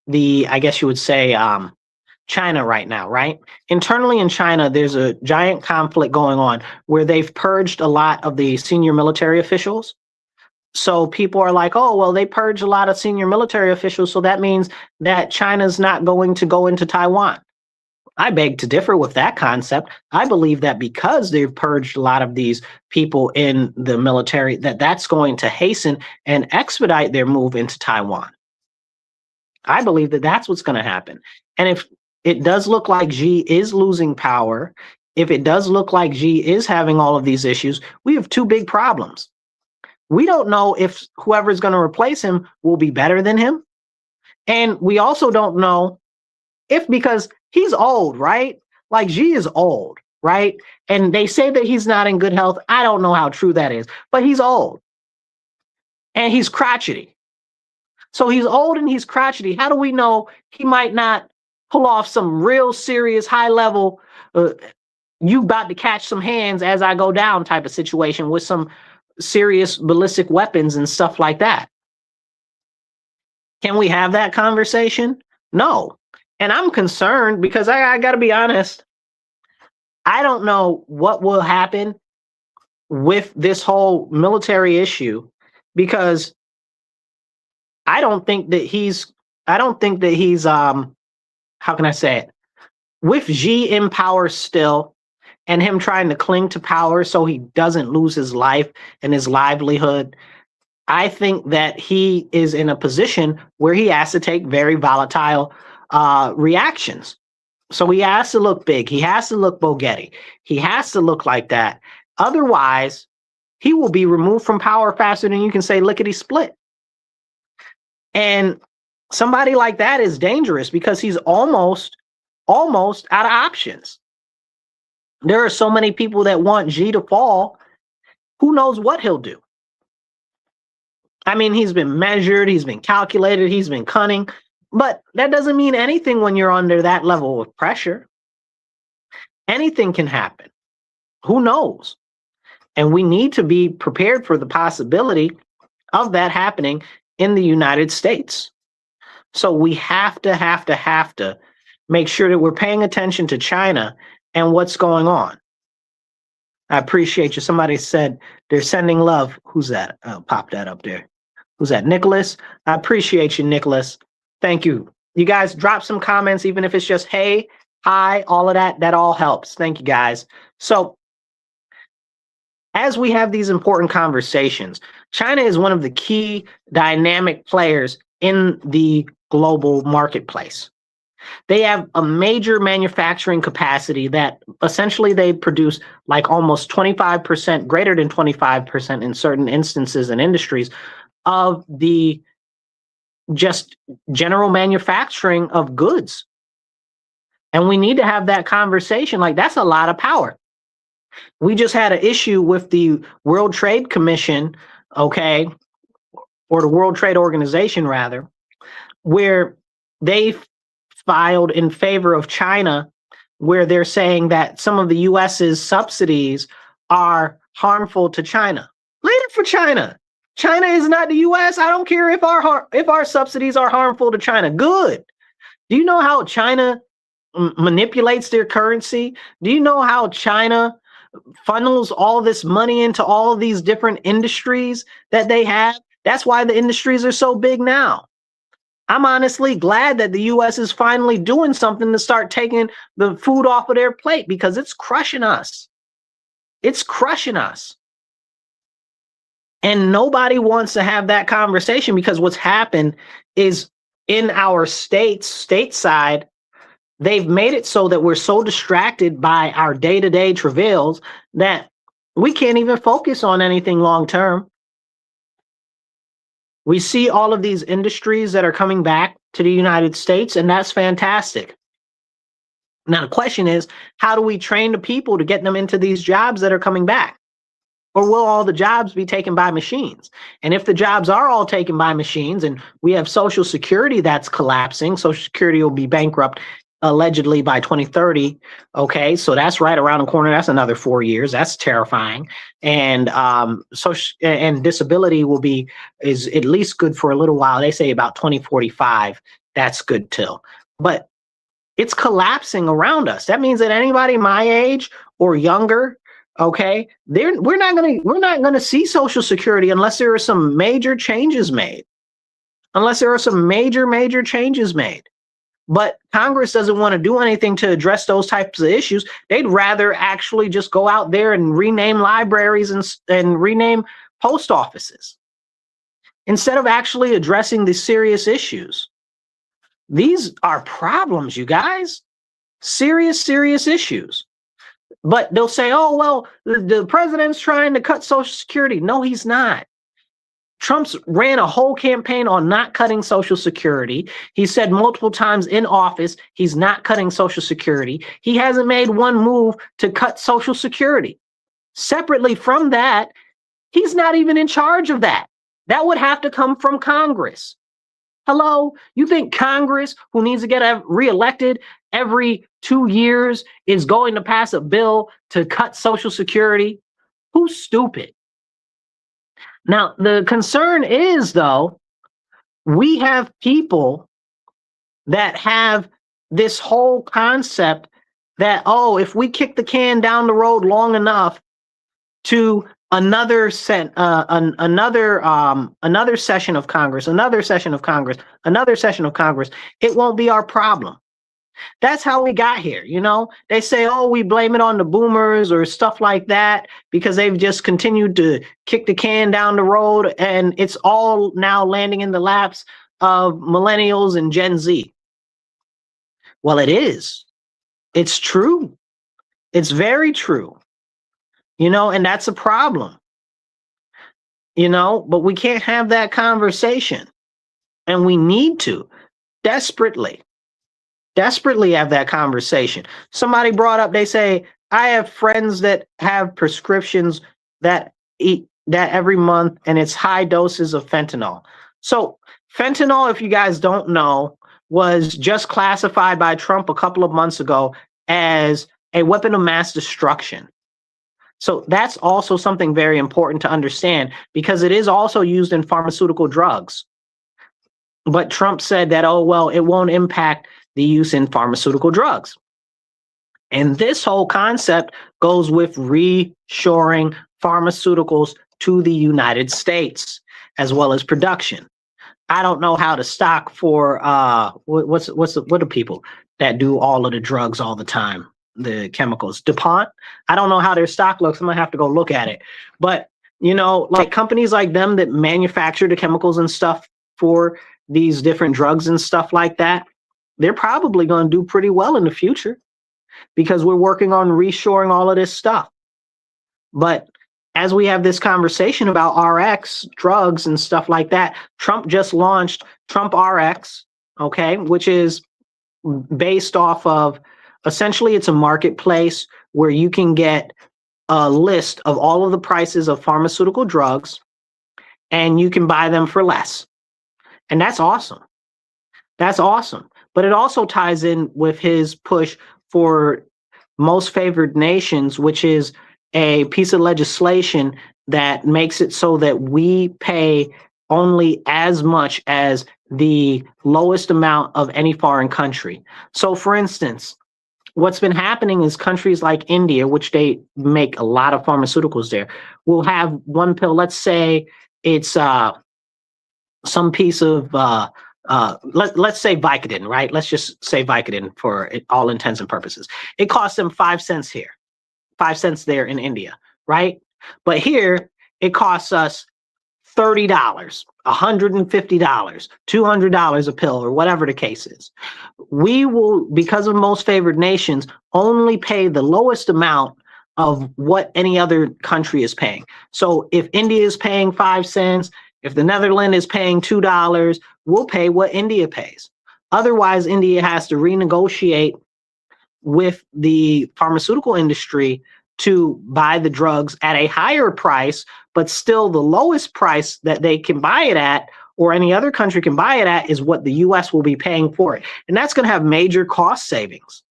the, I guess you would say, China right now, right? Internally in China, there's a giant conflict going on where they've purged a lot of the senior military officials. So people are like, oh, well, they purged a lot of senior military officials, so that means that China's not going to go into Taiwan. I beg to differ with that concept. I believe that because they've purged a lot of these people in the military, that's going to hasten and expedite their move into Taiwan. I believe that that's what's going to happen. And if it does look like Xi is losing power, if it does look like Xi is having all of these issues, we have two big problems. We don't know if whoever's going to replace him will be better than him. And we also don't know if, because he's old, right? Like Xi is old, right? And they say that he's not in good health. I don't know how true that is, but he's old and he's crotchety. So he's old and he's crotchety. How do we know he might not pull off some real serious high level, you about to catch some hands as I go down type of situation with some serious ballistic weapons and stuff like that? Can we have that conversation? No. And I'm concerned because I got to be honest. I don't know what will happen with this whole military issue, because I don't think that he's how can I say it? With Xi in power still and him trying to cling to power so he doesn't lose his life and his livelihood, I think that he is in a position where he has to take very volatile reactions. So he has to look big. He has to look Bogetti. He has to look like that. Otherwise, he will be removed from power faster than you can say lickety split. And somebody like that is dangerous because he's almost out of options. There are so many people that want Xi to fall. Who knows what he'll do? I mean, he's been measured, he's been calculated, he's been cunning, but that doesn't mean anything when you're under that level of pressure. Anything can happen. Who knows? And we need to be prepared for the possibility of that happening in the United States. So we have to make sure that we're paying attention to China and what's going on. I appreciate you. Somebody said they're sending love. Who's that? I'll pop that up there. Who's that? Nicholas. I appreciate you, Nicholas. Thank you. You guys drop some comments, even if it's just hey, hi, all of that. That all helps. Thank you, guys. So as we have these important conversations, China is one of the key dynamic players in the global marketplace. They have a major manufacturing capacity that essentially they produce like almost 25%, greater than 25% in certain instances and industries of the just general manufacturing of goods. And we need to have that conversation. Like, that's a lot of power. We just had an issue with the World Trade Commission, okay, or the World Trade Organization rather, where they filed in favor of China, where they're saying that some of the US's subsidies are harmful to China. Leave it for China. China is not the US. I don't care if our subsidies are harmful to China. Good. Do you know how China manipulates their currency? Do you know how China funnels all this money into all of these different industries that they have? That's why the industries are so big now. I'm honestly glad that the US is finally doing something to start taking the food off of their plate, because it's crushing us. It's crushing us. And nobody wants to have that conversation, because what's happened is in our stateside, they've made it so that we're so distracted by our day-to-day travails that we can't even focus on anything long-term. We see all of these industries that are coming back to the United States, and that's fantastic. Now, the question is, how do we train the people to get them into these jobs that are coming back? Or will all the jobs be taken by machines? And if the jobs are all taken by machines and we have Social Security that's collapsing, Social Security will be bankrupt allegedly by 2030. Okay, so that's right around the corner. That's another 4 years. That's terrifying. And social and disability is at least good for a little while. They say about 2045. That's good till. But it's collapsing around us. That means that anybody my age or younger, okay, we're not gonna see Social Security unless there are some major changes made. Unless there are some major changes made. But Congress doesn't want to do anything to address those types of issues. They'd rather actually just go out there and rename libraries and rename post offices instead of actually addressing the serious issues. These are problems, you guys. Serious issues. But they'll say, oh, well, the president's trying to cut Social Security. No, he's not. Trump's ran a whole campaign on not cutting Social Security. He said multiple times in office he's not cutting Social Security. He hasn't made one move to cut Social Security. Separately from that, he's not even in charge of that. That would have to come from Congress. Hello? You think Congress, who needs to get reelected every 2 years, is going to pass a bill to cut Social Security? Who's stupid? Now, the concern is, though, we have people that have this whole concept that, oh, if we kick the can down the road long enough to another session of Congress, it won't be our problem. That's how we got here. They say, oh, we blame it on the boomers or stuff like that because they've just continued to kick the can down the road, and it's all now landing in the laps of millennials and Gen Z. Well, it is. It's true. It's very true. And that's a problem. But we can't have that conversation. And we need to desperately have that conversation. Somebody brought up, they say, I have friends that have prescriptions that eat that every month, and it's high doses of fentanyl. So fentanyl, if you guys don't know, was just classified by Trump a couple of months ago as a weapon of mass destruction. So that's also something very important to understand, because it is also used in pharmaceutical drugs. But Trump said that, oh, well, it won't impact the use in pharmaceutical drugs. And this whole concept goes with reshoring pharmaceuticals to the United States, as well as production. I don't know how to stock for what are people that do all of the drugs all the time, the chemicals, DuPont. I don't know how their stock looks. I'm gonna have to go look at it. But like companies like them that manufacture the chemicals and stuff for these different drugs and stuff like that, they're probably going to do pretty well in the future because we're working on reshoring all of this stuff. But as we have this conversation about RX drugs and stuff like that, Trump just launched Trump RX, okay, which is based off of, essentially it's a marketplace where you can get a list of all of the prices of pharmaceutical drugs and you can buy them for less. And that's awesome. That's awesome. But it also ties in with his push for most favored nations, which is a piece of legislation that makes it so that we pay only as much as the lowest amount of any foreign country. So for instance, what's been happening is countries like India, which they make a lot of pharmaceuticals there, will have one pill. Let's say it's some piece of let's say Vicodin, right? Let's just say Vicodin for all intents and purposes. It costs them 5 cents here, 5 cents there in India, right? But here it costs us $30, $150, $200 a pill, or whatever the case is. We will, because of most favored nations, only pay the lowest amount of what any other country is paying. So if India is paying 5 cents, if the Netherlands is paying $2, we'll pay what India pays. Otherwise, India has to renegotiate with the pharmaceutical industry to buy the drugs at a higher price, but still the lowest price that they can buy it at, or any other country can buy it at, is what the US will be paying for it. And that's going to have major cost savings.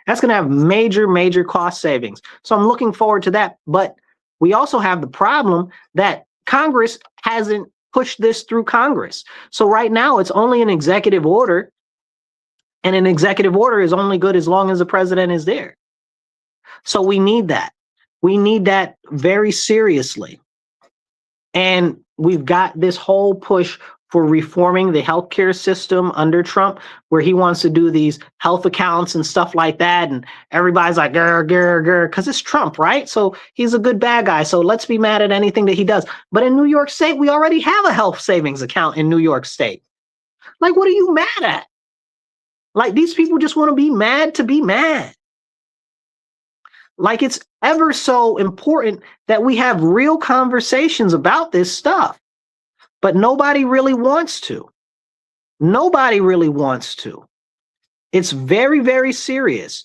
That's going to have major cost savings. So I'm looking forward to that. But we also have the problem that Congress hasn't pushed this through Congress. So right now it's only an executive order, and an executive order is only good as long as the president is there. So we need that. We need that very seriously. And we've got this whole push for reforming the healthcare system under Trump, where he wants to do these health accounts and stuff like that. And everybody's like, grr, because it's Trump, right? So he's a good bad guy. So let's be mad at anything that he does. But in New York State, we already have a health savings account in New York State. Like, what are you mad at? Like, these people just want to be mad to be mad. Like, it's ever so important that we have real conversations about this stuff. but nobody really wants to. Nobody really wants to. It's very, very serious.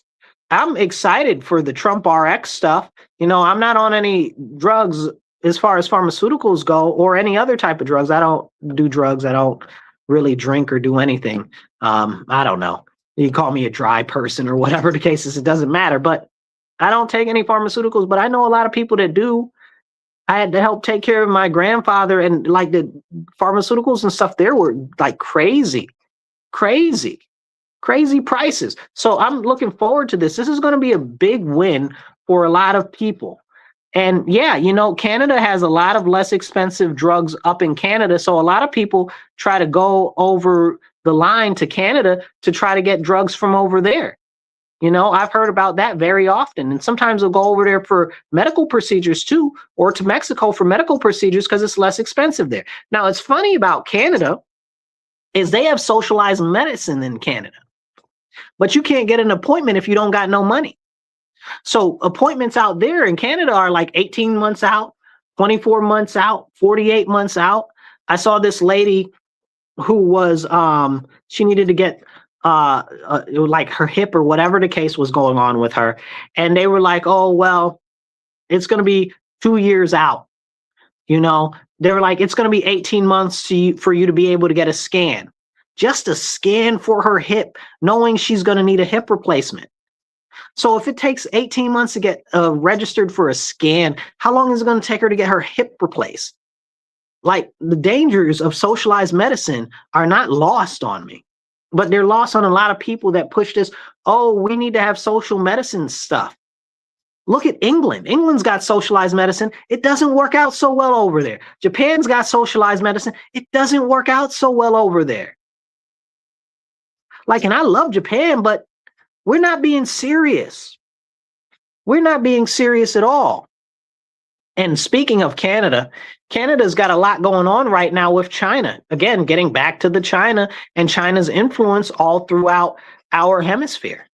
I'm excited for the Trump RX stuff. I'm not on any drugs as far as pharmaceuticals go, or any other type of drugs. I don't do drugs. I don't really drink or do anything. I don't know. You call me a dry person or whatever the case is, it doesn't matter. But I don't take any pharmaceuticals, but I know a lot of people that do. I had to help take care of my grandfather, and like the pharmaceuticals and stuff there were like crazy prices. So I'm looking forward to this. This is going to be a big win for a lot of people. And yeah, Canada has a lot of less expensive drugs up in Canada. So a lot of people try to go over the line to Canada to try to get drugs from over there. I've heard about that very often. And sometimes they'll go over there for medical procedures too, or to Mexico for medical procedures because it's less expensive there. Now, it's funny about Canada is they have socialized medicine in Canada, but you can't get an appointment if you don't got no money. So appointments out there in Canada are like 18 months out, 24 months out, 48 months out. I saw this lady who was, she needed to get like her hip or whatever the case was going on with her. And they were like, oh, well, it's going to be 2 years out. They were like, it's going to be 18 months for you to be able to get a scan, just a scan for her hip, knowing she's going to need a hip replacement. So if it takes 18 months to get registered for a scan, how long is it going to take her to get her hip replaced? Like, the dangers of socialized medicine are not lost on me, but they're lost on a lot of people that push this, oh, we need to have social medicine stuff. Look at England. England's got socialized medicine. It doesn't work out so well over there. Japan's got socialized medicine. It doesn't work out so well over there. Like, and I love Japan, but we're not being serious. We're not being serious at all. And speaking of Canada, Canada's got a lot going on right now with China. Again, getting back to the China and China's influence all throughout our hemisphere.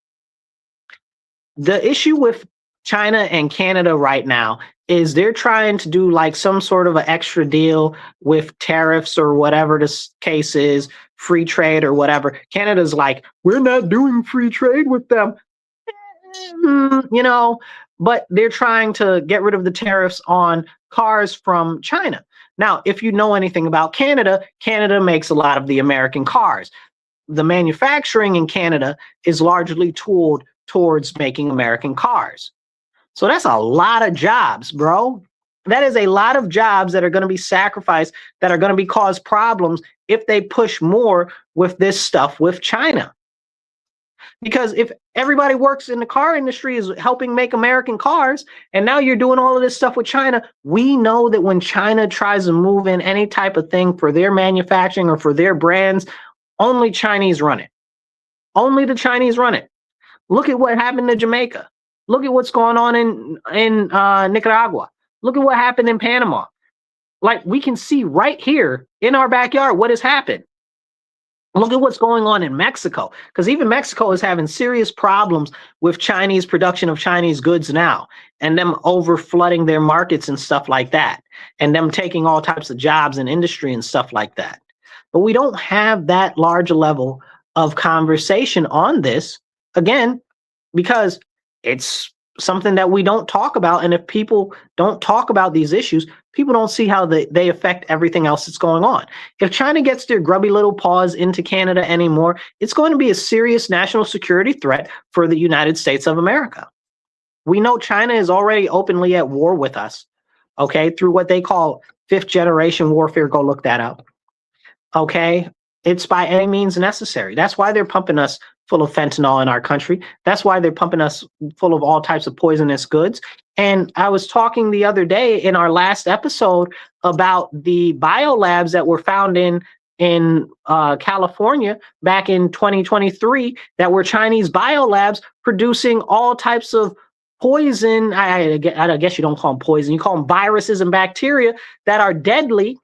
The issue with China and Canada right now is they're trying to do like some sort of an extra deal with tariffs or whatever this case is, free trade or whatever. Canada's like, we're not doing free trade with them, but they're trying to get rid of the tariffs on cars from China. Now, if you know anything about Canada, Canada makes a lot of the American cars. The manufacturing in Canada is largely tooled towards making American cars. So that's a lot of jobs, bro. That is a lot of jobs that are going to be sacrificed, that are going to be cause problems if they push more with this stuff with China. Because if everybody works in the car industry is helping make American cars, and now you're doing all of this stuff with China, we know that when China tries to move in any type of thing for their manufacturing or for their brands, only Chinese run it. Only the Chinese run it. Look at what happened to Jamaica. Look at what's going on in Nicaragua. Look at what happened in Panama. Like, we can see right here in our backyard what has happened. Look at what's going on in Mexico, because even Mexico is having serious problems with Chinese production of Chinese goods now, and them over flooding their markets and stuff like that, and them taking all types of jobs and industry and stuff like that. But we don't have that large a level of conversation on this, again, because it's something that we don't talk about. And if people don't talk about these issues, people don't see how they affect everything else that's going on. If China gets their grubby little paws into Canada anymore, it's going to be a serious national security threat for the United States of America. We know China is already openly at war with us, okay, through what they call fifth generation warfare. Go look that up. Okay, it's by any means necessary. That's why they're pumping us full of fentanyl in our country. That's why they're pumping us full of all types of poisonous goods. And I was talking the other day in our last episode about the biolabs that were found in California back in 2023 that were Chinese biolabs producing all types of poison. I guess you don't call them poison. You call them viruses and bacteria that are deadly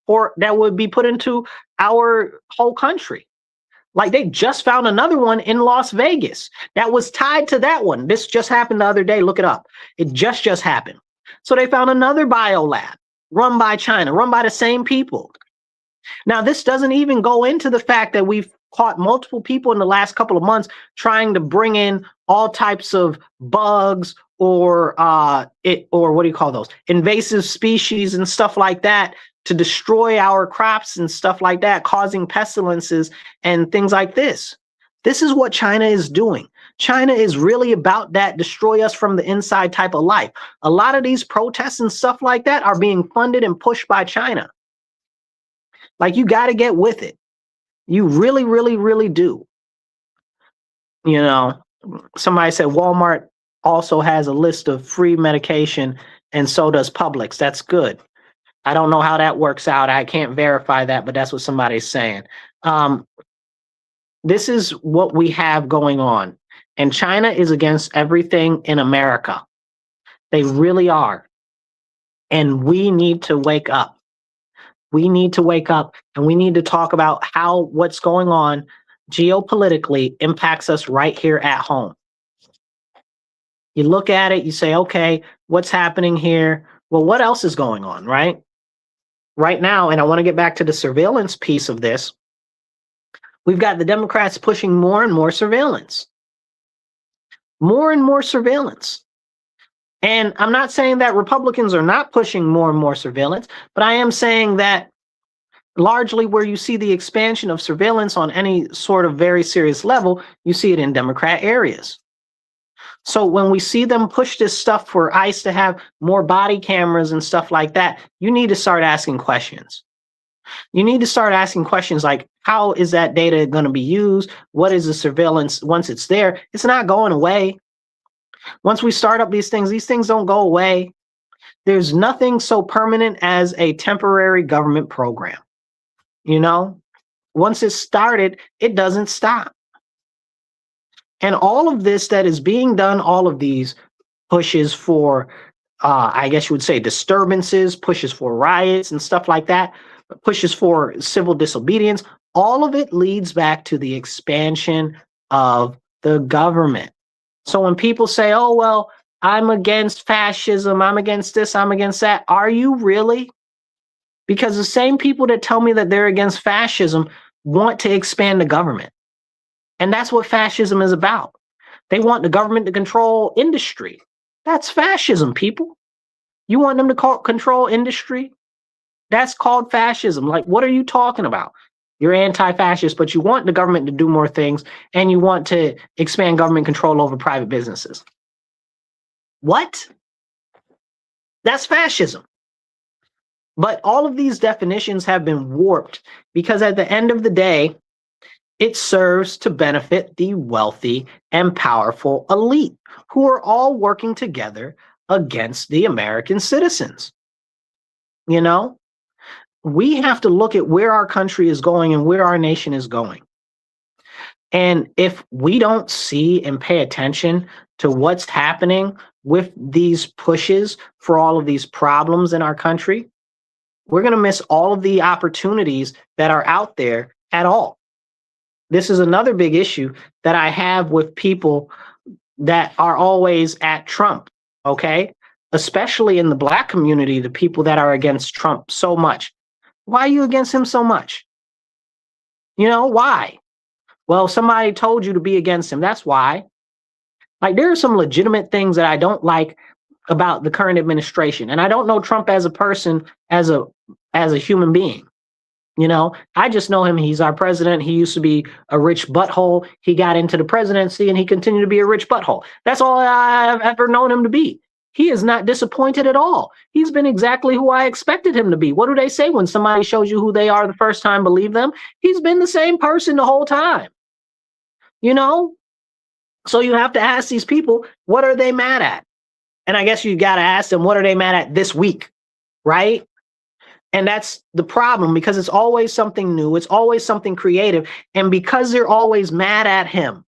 or that would be put into our whole country. Like, they just found another one in Las Vegas that was tied to that one. This just happened the other day. Look it up. It just happened. So they found another biolab run by China, run by the same people. Now, this doesn't even go into the fact that we've caught multiple people in the last couple of months trying to bring in all types of bugs or what do you call those? Invasive species and stuff like that to destroy our crops and stuff like that, causing pestilences and things like this. This is what China is doing. China is really about that destroy us from the inside type of life. A lot of these protests and stuff like that are being funded and pushed by China. Like, you got to get with it. You really, really, really do. You know, somebody said Walmart also has a list of free medication, and so does Publix. That's good. I don't know how that works out. I can't verify that, but that's what somebody's saying. This is what we have going on. And China is against everything in America. They really are. And we need to wake up. We need to wake up, and we need to talk about how what's going on geopolitically impacts us right here at home. You look at it, you say, okay, what's happening here? Well, what else is going on, right? Right now, and I want to get back to the surveillance piece of this, we've got the Democrats pushing more and more surveillance. More and more surveillance. And I'm not saying that Republicans are not pushing more and more surveillance, but I am saying that largely where you see the expansion of surveillance on any sort of very serious level, you see it in Democrat areas. So when we see them push this stuff for ICE to have more body cameras and stuff like that, you need to start asking questions. You need to start asking questions like, how is that data going to be used? What is the surveillance once it's there? It's not going away. Once we start up these things don't go away. There's nothing so permanent as a temporary government program. You know, once it's started, it doesn't stop. And all of this that is being done, all of these pushes for, I guess you would say, disturbances, pushes for riots and stuff like that, pushes for civil disobedience, all of it leads back to the expansion of the government. So when people say, oh, well, I'm against fascism, I'm against this, I'm against that, are you really? Because the same people that tell me that they're against fascism want to expand the government. And that's what fascism is about. They want the government to control industry. That's fascism, people. You want them to control industry? That's called fascism. Like, what are you talking about? You're anti-fascist, but you want the government to do more things, and you want to expand government control over private businesses. What? That's fascism. But all of these definitions have been warped because at the end of the day, it serves to benefit the wealthy and powerful elite who are all working together against the American citizens. You know, we have to look at where our country is going and where our nation is going. And if we don't see and pay attention to what's happening with these pushes for all of these problems in our country, we're going to miss all of the opportunities that are out there at all. This is another big issue that I have with people that are always at Trump, okay? Especially in the Black community, the people that are against Trump so much. Why are you against him so much? You know, why? Well, somebody told you to be against him. That's why. Like, there are some legitimate things that I don't like about the current administration. And I don't know Trump as a person, as a human being. You know, I just know him. He's our president. He used to be a rich butthole. He got into the presidency and he continued to be a rich butthole. That's all I've ever known him to be. He is not disappointed at all. He's been exactly who I expected him to be. What do they say when somebody shows you who they are the first time? Believe them. He's been the same person the whole time. You know, so you have to ask these people, what are they mad at? And I guess you got to ask them, what are they mad at this week? Right? And that's the problem, because it's always something new. It's always something creative. And because they're always mad at him,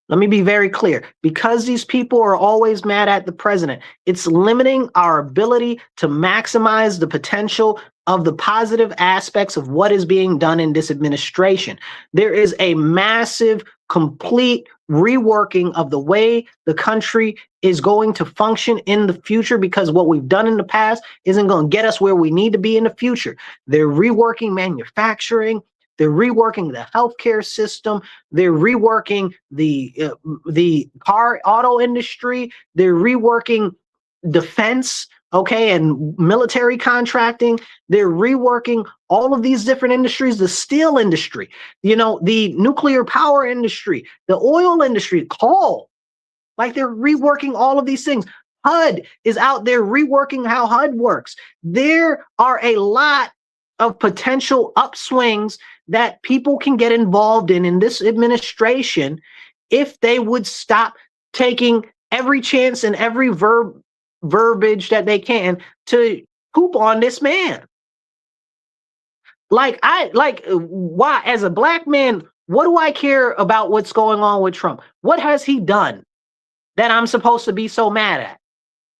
let me be very clear, because these people are always mad at the president, it's limiting our ability to maximize the potential of the positive aspects of what is being done in this administration. There is a massive, complete reworking of the way the country is going to function in the future, because what we've done in the past isn't going to get us where we need to be in the future. They're reworking manufacturing. They're reworking the healthcare system. They're reworking the auto industry. They're reworking defense, okay, and military contracting. They're reworking all of these different industries, the steel industry, the nuclear power industry, the oil industry, coal. Like, they're reworking all of these things. HUD is out there reworking how HUD works. There are a lot of potential upswings that people can get involved in this administration if they would stop taking every chance and every verbiage that they can to poop on this man. Why, as a black man, what do I care about what's going on with Trump? What has he done that I'm supposed to be so mad at?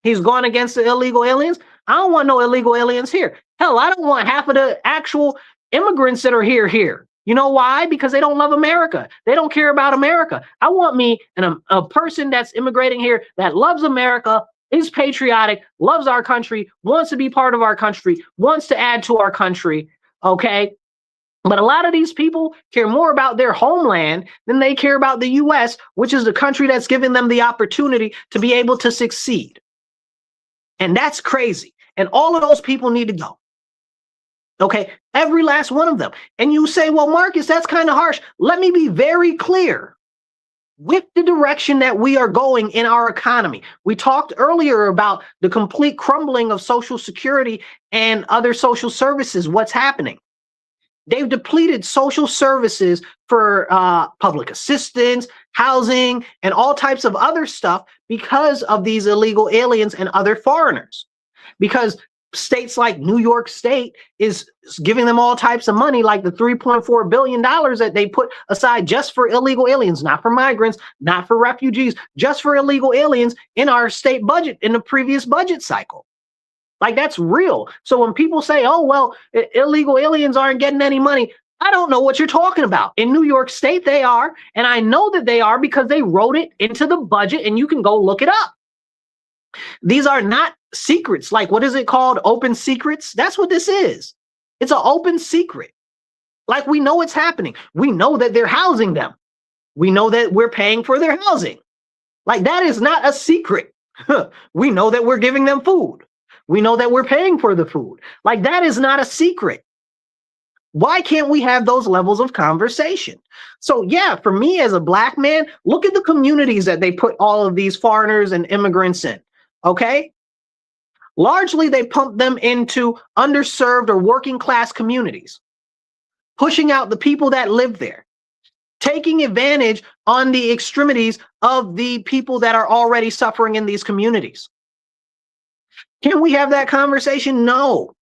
He's gone against the illegal aliens. I don't want no illegal aliens here. Hell, I don't want half of the actual immigrants that are here. You know why? Because they don't love America. They don't care about America. I want me and a person that's immigrating here that loves America, is patriotic, loves our country, wants to be part of our country, wants to add to our country, okay? But a lot of these people care more about their homeland than they care about the U.S., which is the country that's giving them the opportunity to be able to succeed. And that's crazy. And all of those people need to go. Okay, every last one of them. And you say, well, Marcus, that's kind of harsh. Let me be very clear. With the direction that we are going in our economy, we talked earlier about the complete crumbling of Social Security and other social services. What's happening? They've depleted social services for public assistance, housing, and all types of other stuff because of these illegal aliens and other foreigners. Because states like New York State is giving them all types of money, like the $3.4 billion that they put aside just for illegal aliens, not for migrants, not for refugees, just for illegal aliens in our state budget in the previous budget cycle. Like, that's real. So when people say, oh, well, illegal aliens aren't getting any money, I don't know what you're talking about. In New York State, they are. And I know that they are because they wrote it into the budget, and you can go look it up. These are not secrets. Like, what is it called? Open secrets? That's what this is. It's an open secret. Like, we know it's happening. We know that they're housing them. We know that we're paying for their housing. Like, that is not a secret. We know that we're giving them food. We know that we're paying for the food. Like, that is not a secret. Why can't we have those levels of conversation? So yeah, for me as a black man, look at the communities that they put all of these foreigners and immigrants in, okay? Largely, they pump them into underserved or working class communities, pushing out the people that live there, taking advantage on the extremities of the people that are already suffering in these communities. Can we have that conversation? No.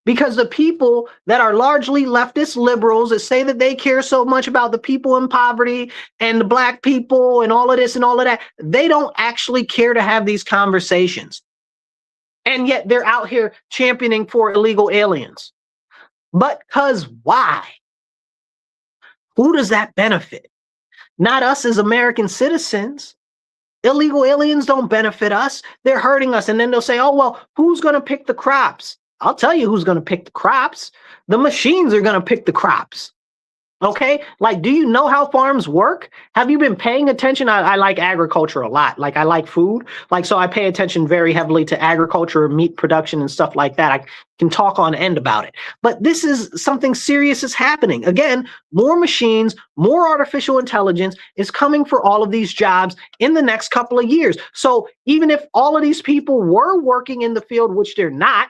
Because the people that are largely leftist liberals that say that they care so much about the people in poverty and the black people and all of this and all of that, they don't actually care to have these conversations. And yet they're out here championing for illegal aliens. But because why? Who does that benefit? Not us as American citizens. Illegal aliens don't benefit us. They're hurting us. And then they'll say, oh, well, who's going to pick the crops? I'll tell you who's going to pick the crops. The machines are going to pick the crops. Okay? Like, do you know how farms work? Have you been paying attention? I like agriculture a lot. Like, I like food. Like, so I pay attention very heavily to agriculture, meat production, and stuff like that. I can talk on end about it. But this is something serious is happening. Again, more machines, more artificial intelligence is coming for all of these jobs in the next couple of years. So even if all of these people were working in the field, which they're not,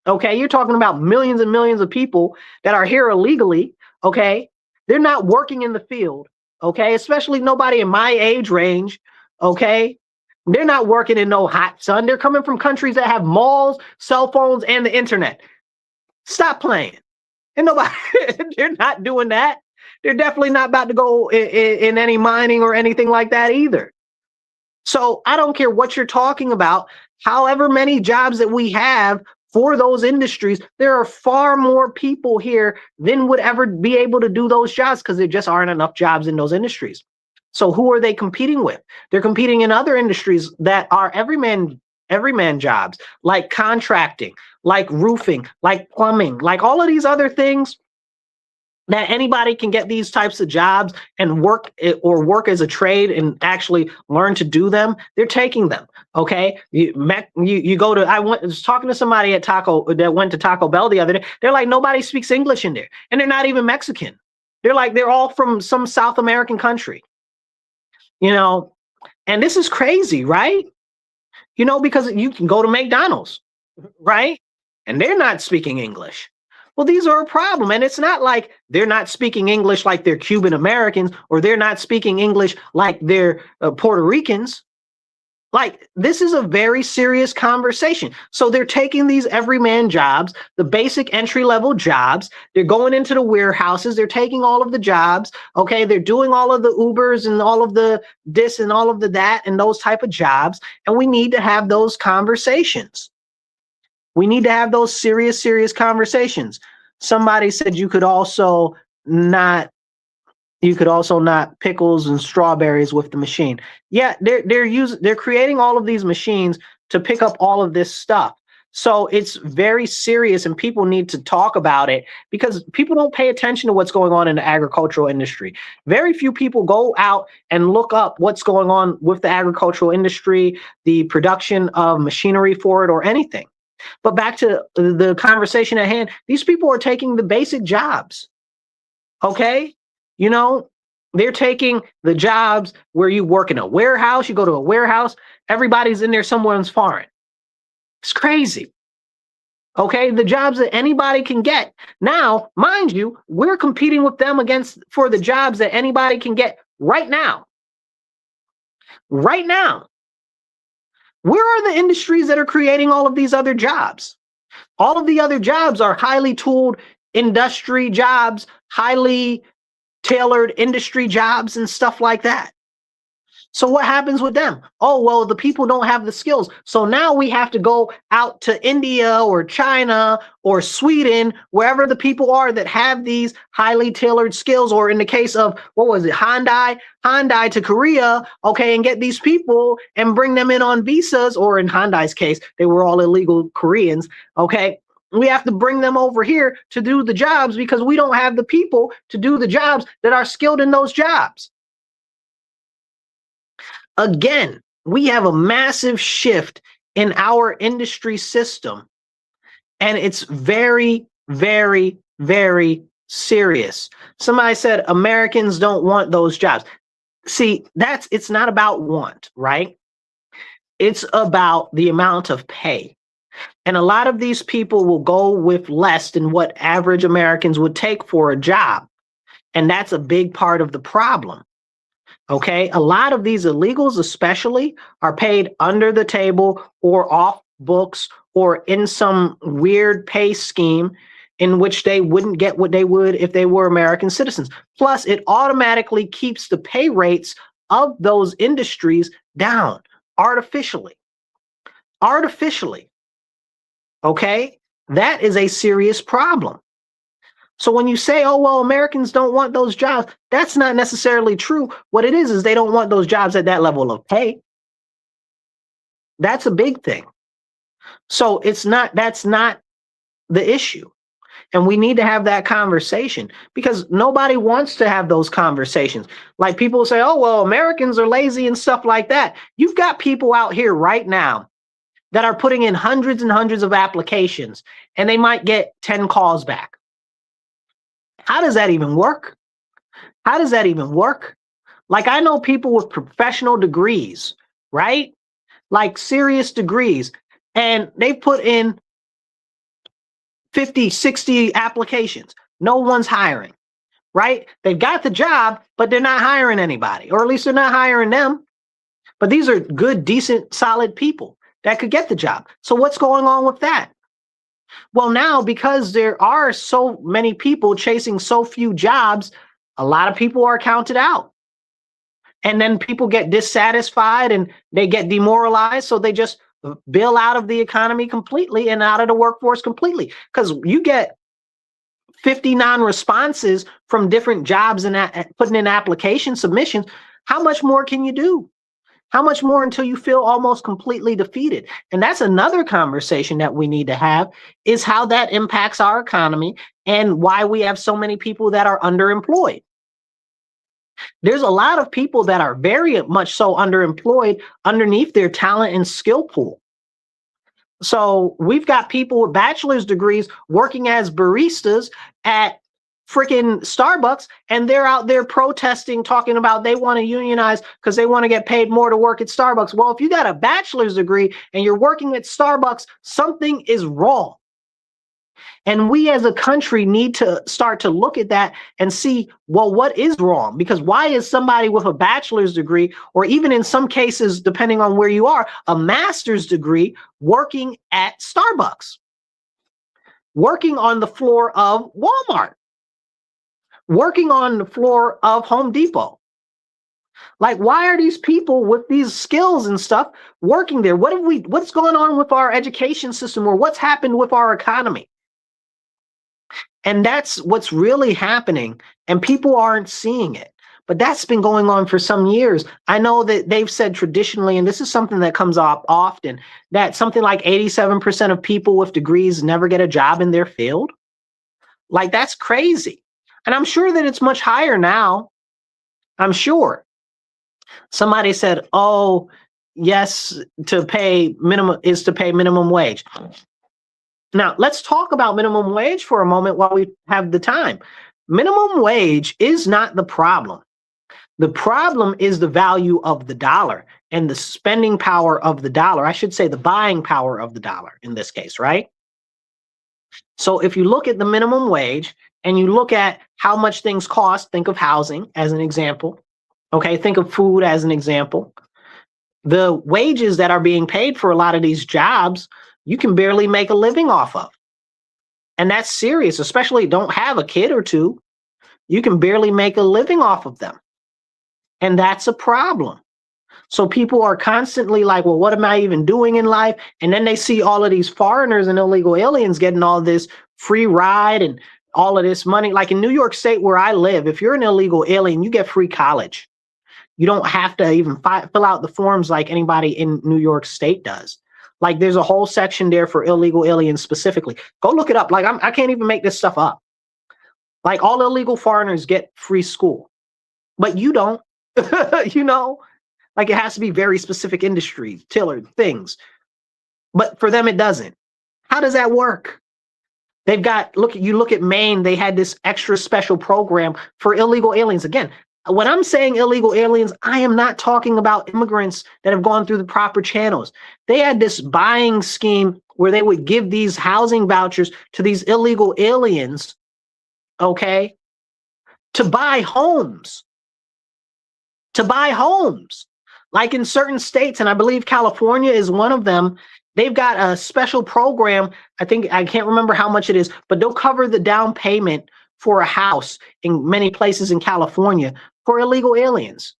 okay, you're talking about millions and millions of people that are here illegally, okay? They're not working in the field, okay? Especially nobody in my age range, okay? They're not working in no hot sun. They're coming from countries that have malls, cell phones, and the internet. Stop playing. And nobody, they're not doing that. They're definitely not about to go in any mining or anything like that either. So I don't care what you're talking about. However many jobs that we have for those industries, there are far more people here than would ever be able to do those jobs because there just aren't enough jobs in those industries. So who are they competing with? They're competing in other industries that are everyman jobs, like contracting, like roofing, like plumbing, like all of these other things that anybody can get these types of jobs and work as a trade and actually learn to do them. They're taking them. Okay. You go to, I was talking to somebody at that went to Taco Bell the other day. They're like, nobody speaks English in there. And they're not even Mexican. They're like, they're all from some South American country, and this is crazy, right? Because you can go to McDonald's, right? And they're not speaking English. Well, these are a problem. And it's not like they're not speaking English like they're Cuban Americans, or they're not speaking English like they're Puerto Ricans. Like, this is a very serious conversation. So they're taking these everyman jobs, the basic entry-level jobs. They're going into the warehouses. They're taking all of the jobs. Okay, they're doing all of the Ubers and all of the this and all of the that and those type of jobs. And we need to have those conversations. We need to have those serious conversations. Somebody said you could also not pickles and strawberries with the machine. Yeah, they're creating all of these machines to pick up all of this stuff. So it's very serious, and people need to talk about it because people don't pay attention to what's going on in the agricultural industry. Very few people go out and look up what's going on with the agricultural industry, the production of machinery for it, or anything. But back to the conversation at hand, these people are taking the basic jobs. Okay? They're taking the jobs where you work in a warehouse, you go to a warehouse, everybody's in there, someone's foreign. It's crazy. Okay, the jobs that anybody can get. Now, mind you, we're competing with them for the jobs that anybody can get right now. Right now. Where are the industries that are creating all of these other jobs? All of the other jobs are highly tooled industry jobs, highly tailored industry jobs and stuff like that. So what happens with them? Oh, well, the people don't have the skills. So now we have to go out to India or China or Sweden, wherever the people are that have these highly tailored skills, or in the case of, what was it, Hyundai to Korea, okay, and get these people and bring them in on visas, or in Hyundai's case, they were all illegal Koreans, okay? We have to bring them over here to do the jobs because we don't have the people to do the jobs that are skilled in those jobs. Again, we have a massive shift in our industry system, and it's very, very, very serious. Somebody said Americans don't want those jobs. See, it's not about want, right? It's about the amount of pay. And a lot of these people will go with less than what average Americans would take for a job. And that's a big part of the problem. Okay, a lot of these illegals especially are paid under the table or off books or in some weird pay scheme in which they wouldn't get what they would if they were American citizens. Plus, it automatically keeps the pay rates of those industries down artificially. Artificially. Okay, that is a serious problem. So when you say, oh, well, Americans don't want those jobs, that's not necessarily true. What it is they don't want those jobs at that level of pay. That's a big thing. So that's not the issue. And we need to have that conversation because nobody wants to have those conversations. Like people say, oh, well, Americans are lazy and stuff like that. You've got people out here right now that are putting in hundreds and hundreds of applications, and they might get 10 calls back. How does that even work? How does that even work? Like, I know people with professional degrees, right? Like serious degrees, and they put in 50, 60 applications. No one's hiring, right? They've got the job, but they're not hiring anybody, or at least they're not hiring them. But these are good, decent, solid people that could get the job. So what's going on with that? Well, now, because there are so many people chasing so few jobs, a lot of people are counted out. And then people get dissatisfied and they get demoralized. So they just bail out of the economy completely and out of the workforce completely, because you get 50 non-responses from different jobs and putting in application submissions. How much more can you do? How much more until you feel almost completely defeated? And that's another conversation that we need to have, is how that impacts our economy and why we have so many people that are underemployed. There's a lot of people that are very much so underemployed underneath their talent and skill pool. So we've got people with bachelor's degrees working as baristas at freaking Starbucks, and they're out there protesting, talking about they want to unionize because they want to get paid more to work at Starbucks. Well, if you got a bachelor's degree and you're working at Starbucks, something is wrong. And we as a country need to start to look at that and see, well, what is wrong? Because why is somebody with a bachelor's degree, or even in some cases, depending on where you are, a master's degree, working at Starbucks, working on the floor of Walmart, working on the floor of Home Depot? Like, why are these people with these skills and stuff working there? What's going on with our education system, or what's happened with our economy? And that's what's really happening, and people aren't seeing it. But that's been going on for some years. I know that they've said traditionally, and this is something that comes up often, that something like 87% of people with degrees never get a job in their field. Like, that's crazy. And I'm sure that it's much higher now. I'm sure. Somebody said, oh, yes, to pay minimum wage. Now, let's talk about minimum wage for a moment while we have the time. Minimum wage is not the problem. The problem is the value of the dollar and the spending power of the dollar. I should say the buying power of the dollar in this case, right? So if you look at the minimum wage and you look at how much things cost, think of housing as an example. Okay, think of food as an example. The wages that are being paid for a lot of these jobs, you can barely make a living off of. And that's serious, especially don't have a kid or two. You can barely make a living off of them. And that's a problem. So people are constantly like, well, what am I even doing in life? And then they see all of these foreigners and illegal aliens getting all this free ride and all of this money. Like in New York State, where I live, if you're an illegal alien, you get free college. You don't have to even fill out the forms like anybody in New York State does. Like, there's a whole section there for illegal aliens specifically. Go look it up. Like, I can't even make this stuff up. Like, all illegal foreigners get free school, but you don't. You know, like, it has to be very specific industries, tailored things. But for them, it doesn't. How does that work? They've got, you look at Maine, they had this extra special program for illegal aliens. Again, when I'm saying illegal aliens, I am not talking about immigrants that have gone through the proper channels. They had this buying scheme where they would give these housing vouchers to these illegal aliens, okay, to buy homes. To buy homes. Like in certain states, and I believe California is one of them, they've got a special program. I can't remember how much it is, but they'll cover the down payment for a house in many places in California for illegal aliens.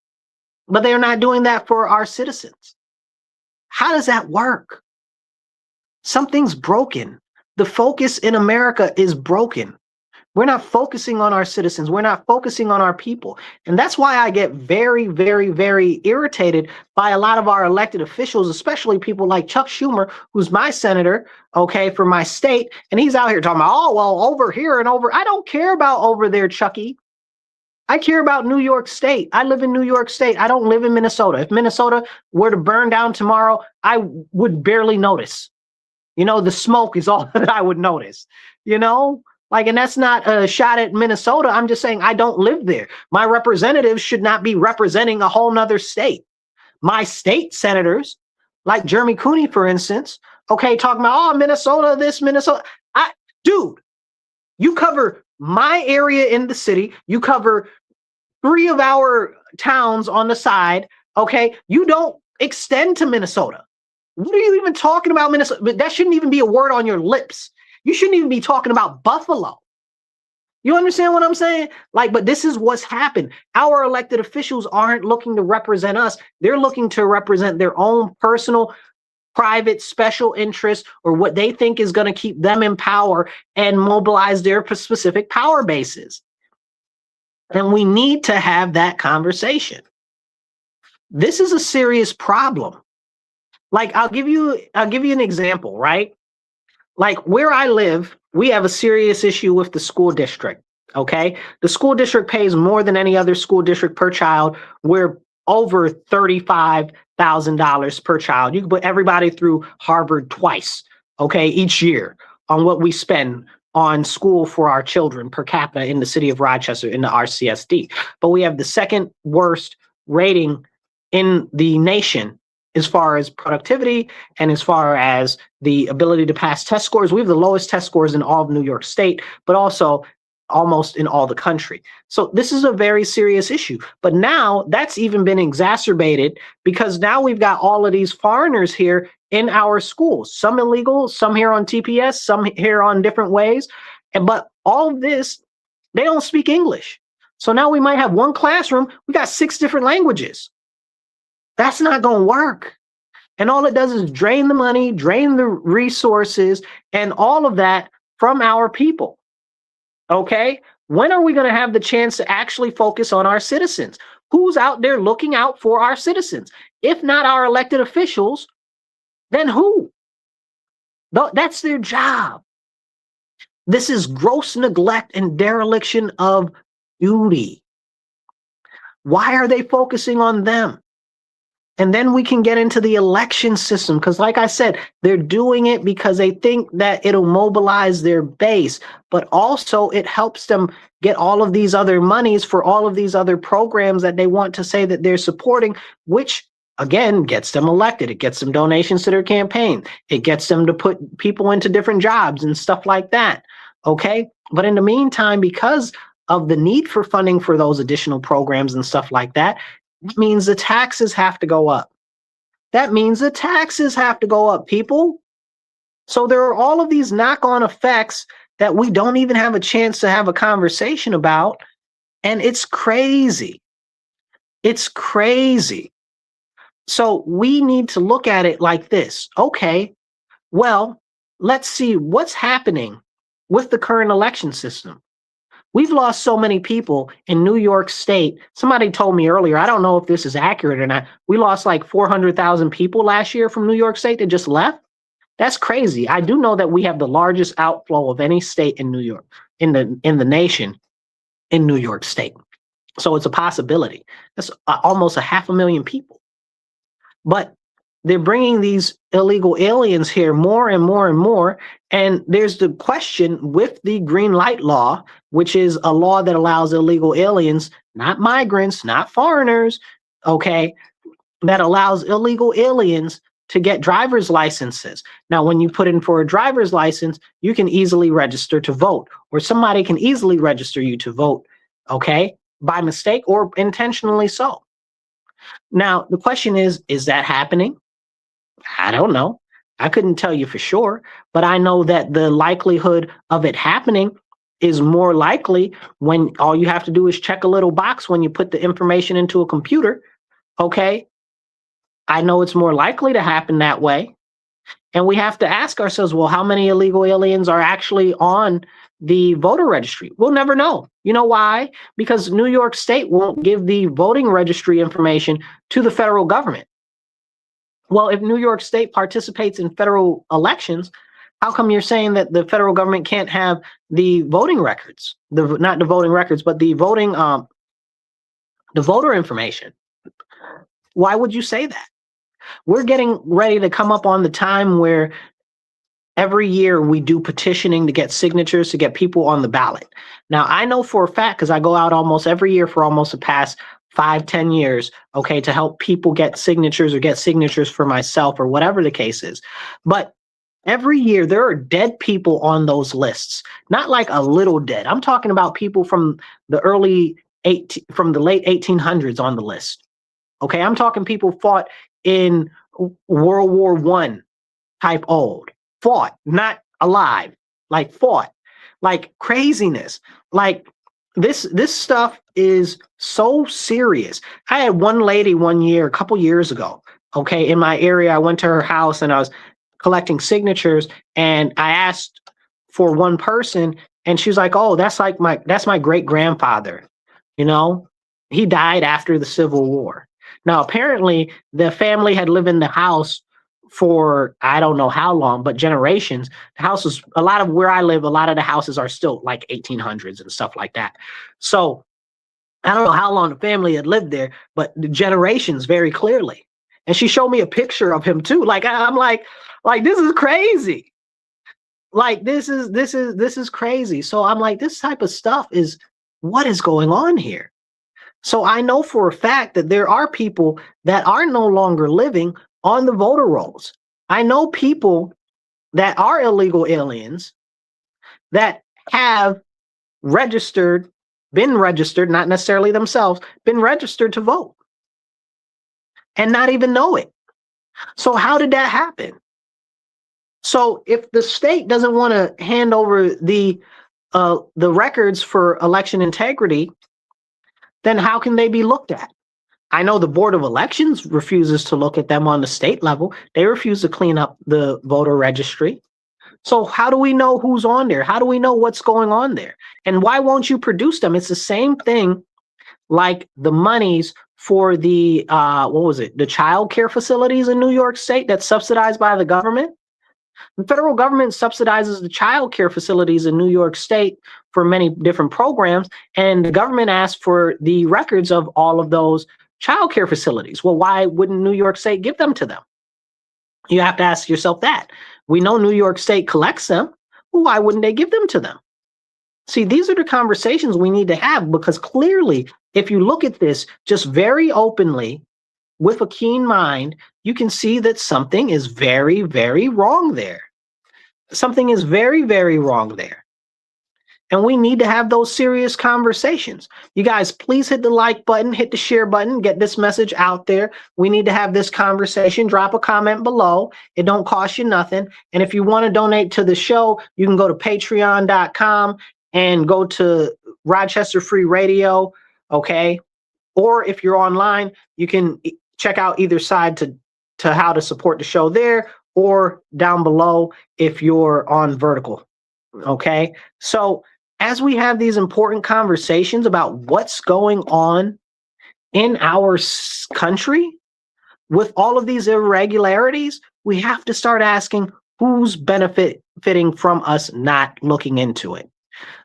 But they're not doing that for our citizens. How does that work? Something's broken. The focus in America is broken. We're not focusing on our citizens. We're not focusing on our people. And that's why I get very, very, very irritated by a lot of our elected officials, especially people like Chuck Schumer, who's my senator, okay, for my state. And he's out here talking about, oh, well, over here and over. I don't care about over there, Chucky. I care about New York State. I live in New York State. I don't live in Minnesota. If Minnesota were to burn down tomorrow, I would barely notice. You know, the smoke is all that I would notice, you know? Like, and that's not a shot at Minnesota. I'm just saying I don't live there. My representatives should not be representing a whole nother state. My state senators, like Jeremy Cooney, for instance, okay, talking about, oh, Minnesota, this, Minnesota. Dude, you cover my area in the city. You cover 3 of our towns on the side, okay? You don't extend to Minnesota. What are you even talking about, Minnesota? But that shouldn't even be a word on your lips. You shouldn't even be talking about Buffalo. You understand what I'm saying? Like, but this is what's happened. Our elected officials aren't looking to represent us. They're looking to represent their own personal private special interest or what they think is going to keep them in power and mobilize their specific power bases. And we need to have that conversation. This is a serious problem. Like, I'll give you an example, right? Like where I live, we have a serious issue with the school district. Okay. The school district pays more than any other school district per child. We're over $35,000 per child. You can put everybody through Harvard twice, okay, each year on what we spend on school for our children per capita in the city of Rochester in the RCSD. But we have the second worst rating in the nation as far as productivity and as far as the ability to pass test scores. We have the lowest test scores in all of New York State, but also almost in all the country. So this is a very serious issue. But now that's even been exacerbated because now we've got all of these foreigners here in our schools, some illegal, some here on TPS, some here on different ways. But all of this, they don't speak English. So now we might have one classroom, we got 6 different languages. That's not going to work. And all it does is drain the money, drain the resources, and all of that from our people. Okay? When are we going to have the chance to actually focus on our citizens? Who's out there looking out for our citizens? If not our elected officials, then who? That's their job. This is gross neglect and dereliction of duty. Why are they focusing on them? And then we can get into the election system because, like I said, they're doing it because they think that it'll mobilize their base, but also it helps them get all of these other monies for all of these other programs that they want to say that they're supporting, which again gets them elected. It gets them donations to their campaign. It gets them to put people into different jobs and stuff like that. Okay. But in the meantime, because of the need for funding for those additional programs and stuff like that, it means the taxes have to go up. That means the taxes have to go up, people. So there are all of these knock-on effects that we don't even have a chance to have a conversation about. And it's crazy. It's crazy. So we need to look at it like this. Okay, well, let's see what's happening with the current election system. We've lost so many people in New York State. Somebody told me earlier, I don't know if this is accurate or not. We lost like 400,000 people last year from New York State that just left. That's crazy. I do know that we have the largest outflow of any state in New York, in the nation, in New York State. So it's a possibility. That's almost 500,000 people. But they're bringing these illegal aliens here more and more and more. And there's the question with the green light law, which is a law that allows illegal aliens, not migrants, not foreigners, okay, that allows illegal aliens to get driver's licenses. Now, when you put in for a driver's license, you can easily register to vote, or somebody can easily register you to vote, okay, by mistake or intentionally so. Now, the question is that happening? I don't know. I couldn't tell you for sure, but I know that the likelihood of it happening is more likely when all you have to do is check a little box when you put the information into a computer. Okay. I know it's more likely to happen that way. And we have to ask ourselves, well, how many illegal aliens are actually on the voter registry? We'll never know. You know why? Because New York State won't give the voting registry information to the federal government. Well, if New York State participates in federal elections, how come you're saying that the federal government can't have the voting records? Not the voting records, but the voting, the voter information. Why would you say that? We're getting ready to come up on the time where every year we do petitioning to get signatures to get people on the ballot. Now, I know for a fact, because I go out almost every year for almost the past 5-10 years, okay, to help people get signatures or get signatures for myself or whatever the case is. But every year there are dead people on those lists, not like a little dead. I'm talking about people from the late 1800s on the list. Okay, I'm talking people fought in World War I type old, fought, not alive, like fought, like craziness. Like this stuff is so serious. I had one lady one year, a couple years ago, okay, in my area. I went to her house and I was collecting signatures, and I asked for one person, and she was like, "Oh, that's my great grandfather. You know, he died after the Civil War." Now, apparently, the family had lived in the house for I don't know how long, but generations. The houses, a lot of where I live, a lot of the houses are still like 1800s and stuff like that. So I don't know how long the family had lived there, but the generations very clearly. And she showed me a picture of him too. Like I'm like this is crazy. Like this is crazy. So I'm like, this type of stuff is what is going on here. So I know for a fact that there are people that are no longer living on the voter rolls. I know people that are illegal aliens that have registered, been registered, not necessarily themselves, been registered to vote and not even know it. So how did that happen? So if the state doesn't want to hand over the records for election integrity, then how can they be looked at? I know the Board of Elections refuses to look at them on the state level. They refuse to clean up the voter registry. So how do we know who's on there? How do we know what's going on there? And why won't you produce them? It's the same thing like the monies for the the child care facilities in New York State that's subsidized by the government. The federal government subsidizes the child care facilities in New York State for many different programs, and the government asks for the records of all of those child care facilities. Well, why wouldn't New York State give them to them? You have to ask yourself that. We know New York State collects them. Well, why wouldn't they give them to them? See, these are the conversations we need to have, because clearly, if you look at this just very openly with a keen mind, you can see that something is very, very wrong there. Something is very, very wrong there. And we need to have those serious conversations. You guys, please hit the like button, hit the share button, get this message out there. We need to have this conversation. Drop a comment below. It don't cost you nothing. And if you want to donate to the show, you can go to patreon.com and go to Rochester Free Radio, okay? Or if you're online, you can check out either side to how to support the show there, or down below if you're on vertical, okay? So as we have these important conversations about what's going on in our country with all of these irregularities, we have to start asking who's benefiting from us not looking into it.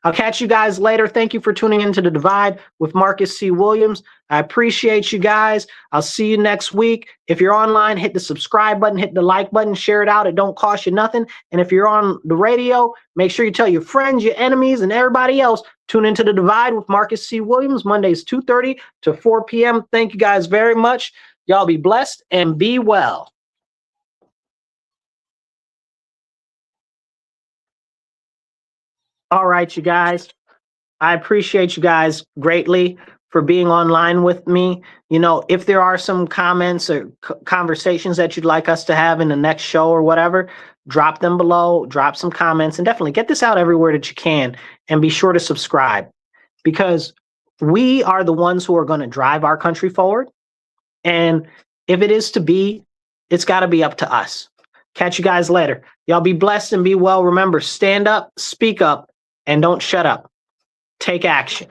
I'll catch you guys later. Thank you for tuning into The Divide with Marcus C. Williams. I appreciate you guys. I'll see you next week. If you're online, hit the subscribe button, hit the like button, share it out. It don't cost you nothing. And if you're on the radio, make sure you tell your friends, your enemies, and everybody else. Tune into The Divide with Marcus C. Williams, Mondays 2:30 to 4 p.m. Thank you guys very much. Y'all be blessed and be well. All right, you guys. I appreciate you guys greatly for being online with me. You know, if there are some comments or conversations that you'd like us to have in the next show or whatever, drop them below, drop some comments, and definitely get this out everywhere that you can. And be sure to subscribe, because we are the ones who are going to drive our country forward. And if it is to be, it's got to be up to us. Catch you guys later. Y'all be blessed and be well. Remember, stand up, speak up, and don't shut up. Take action.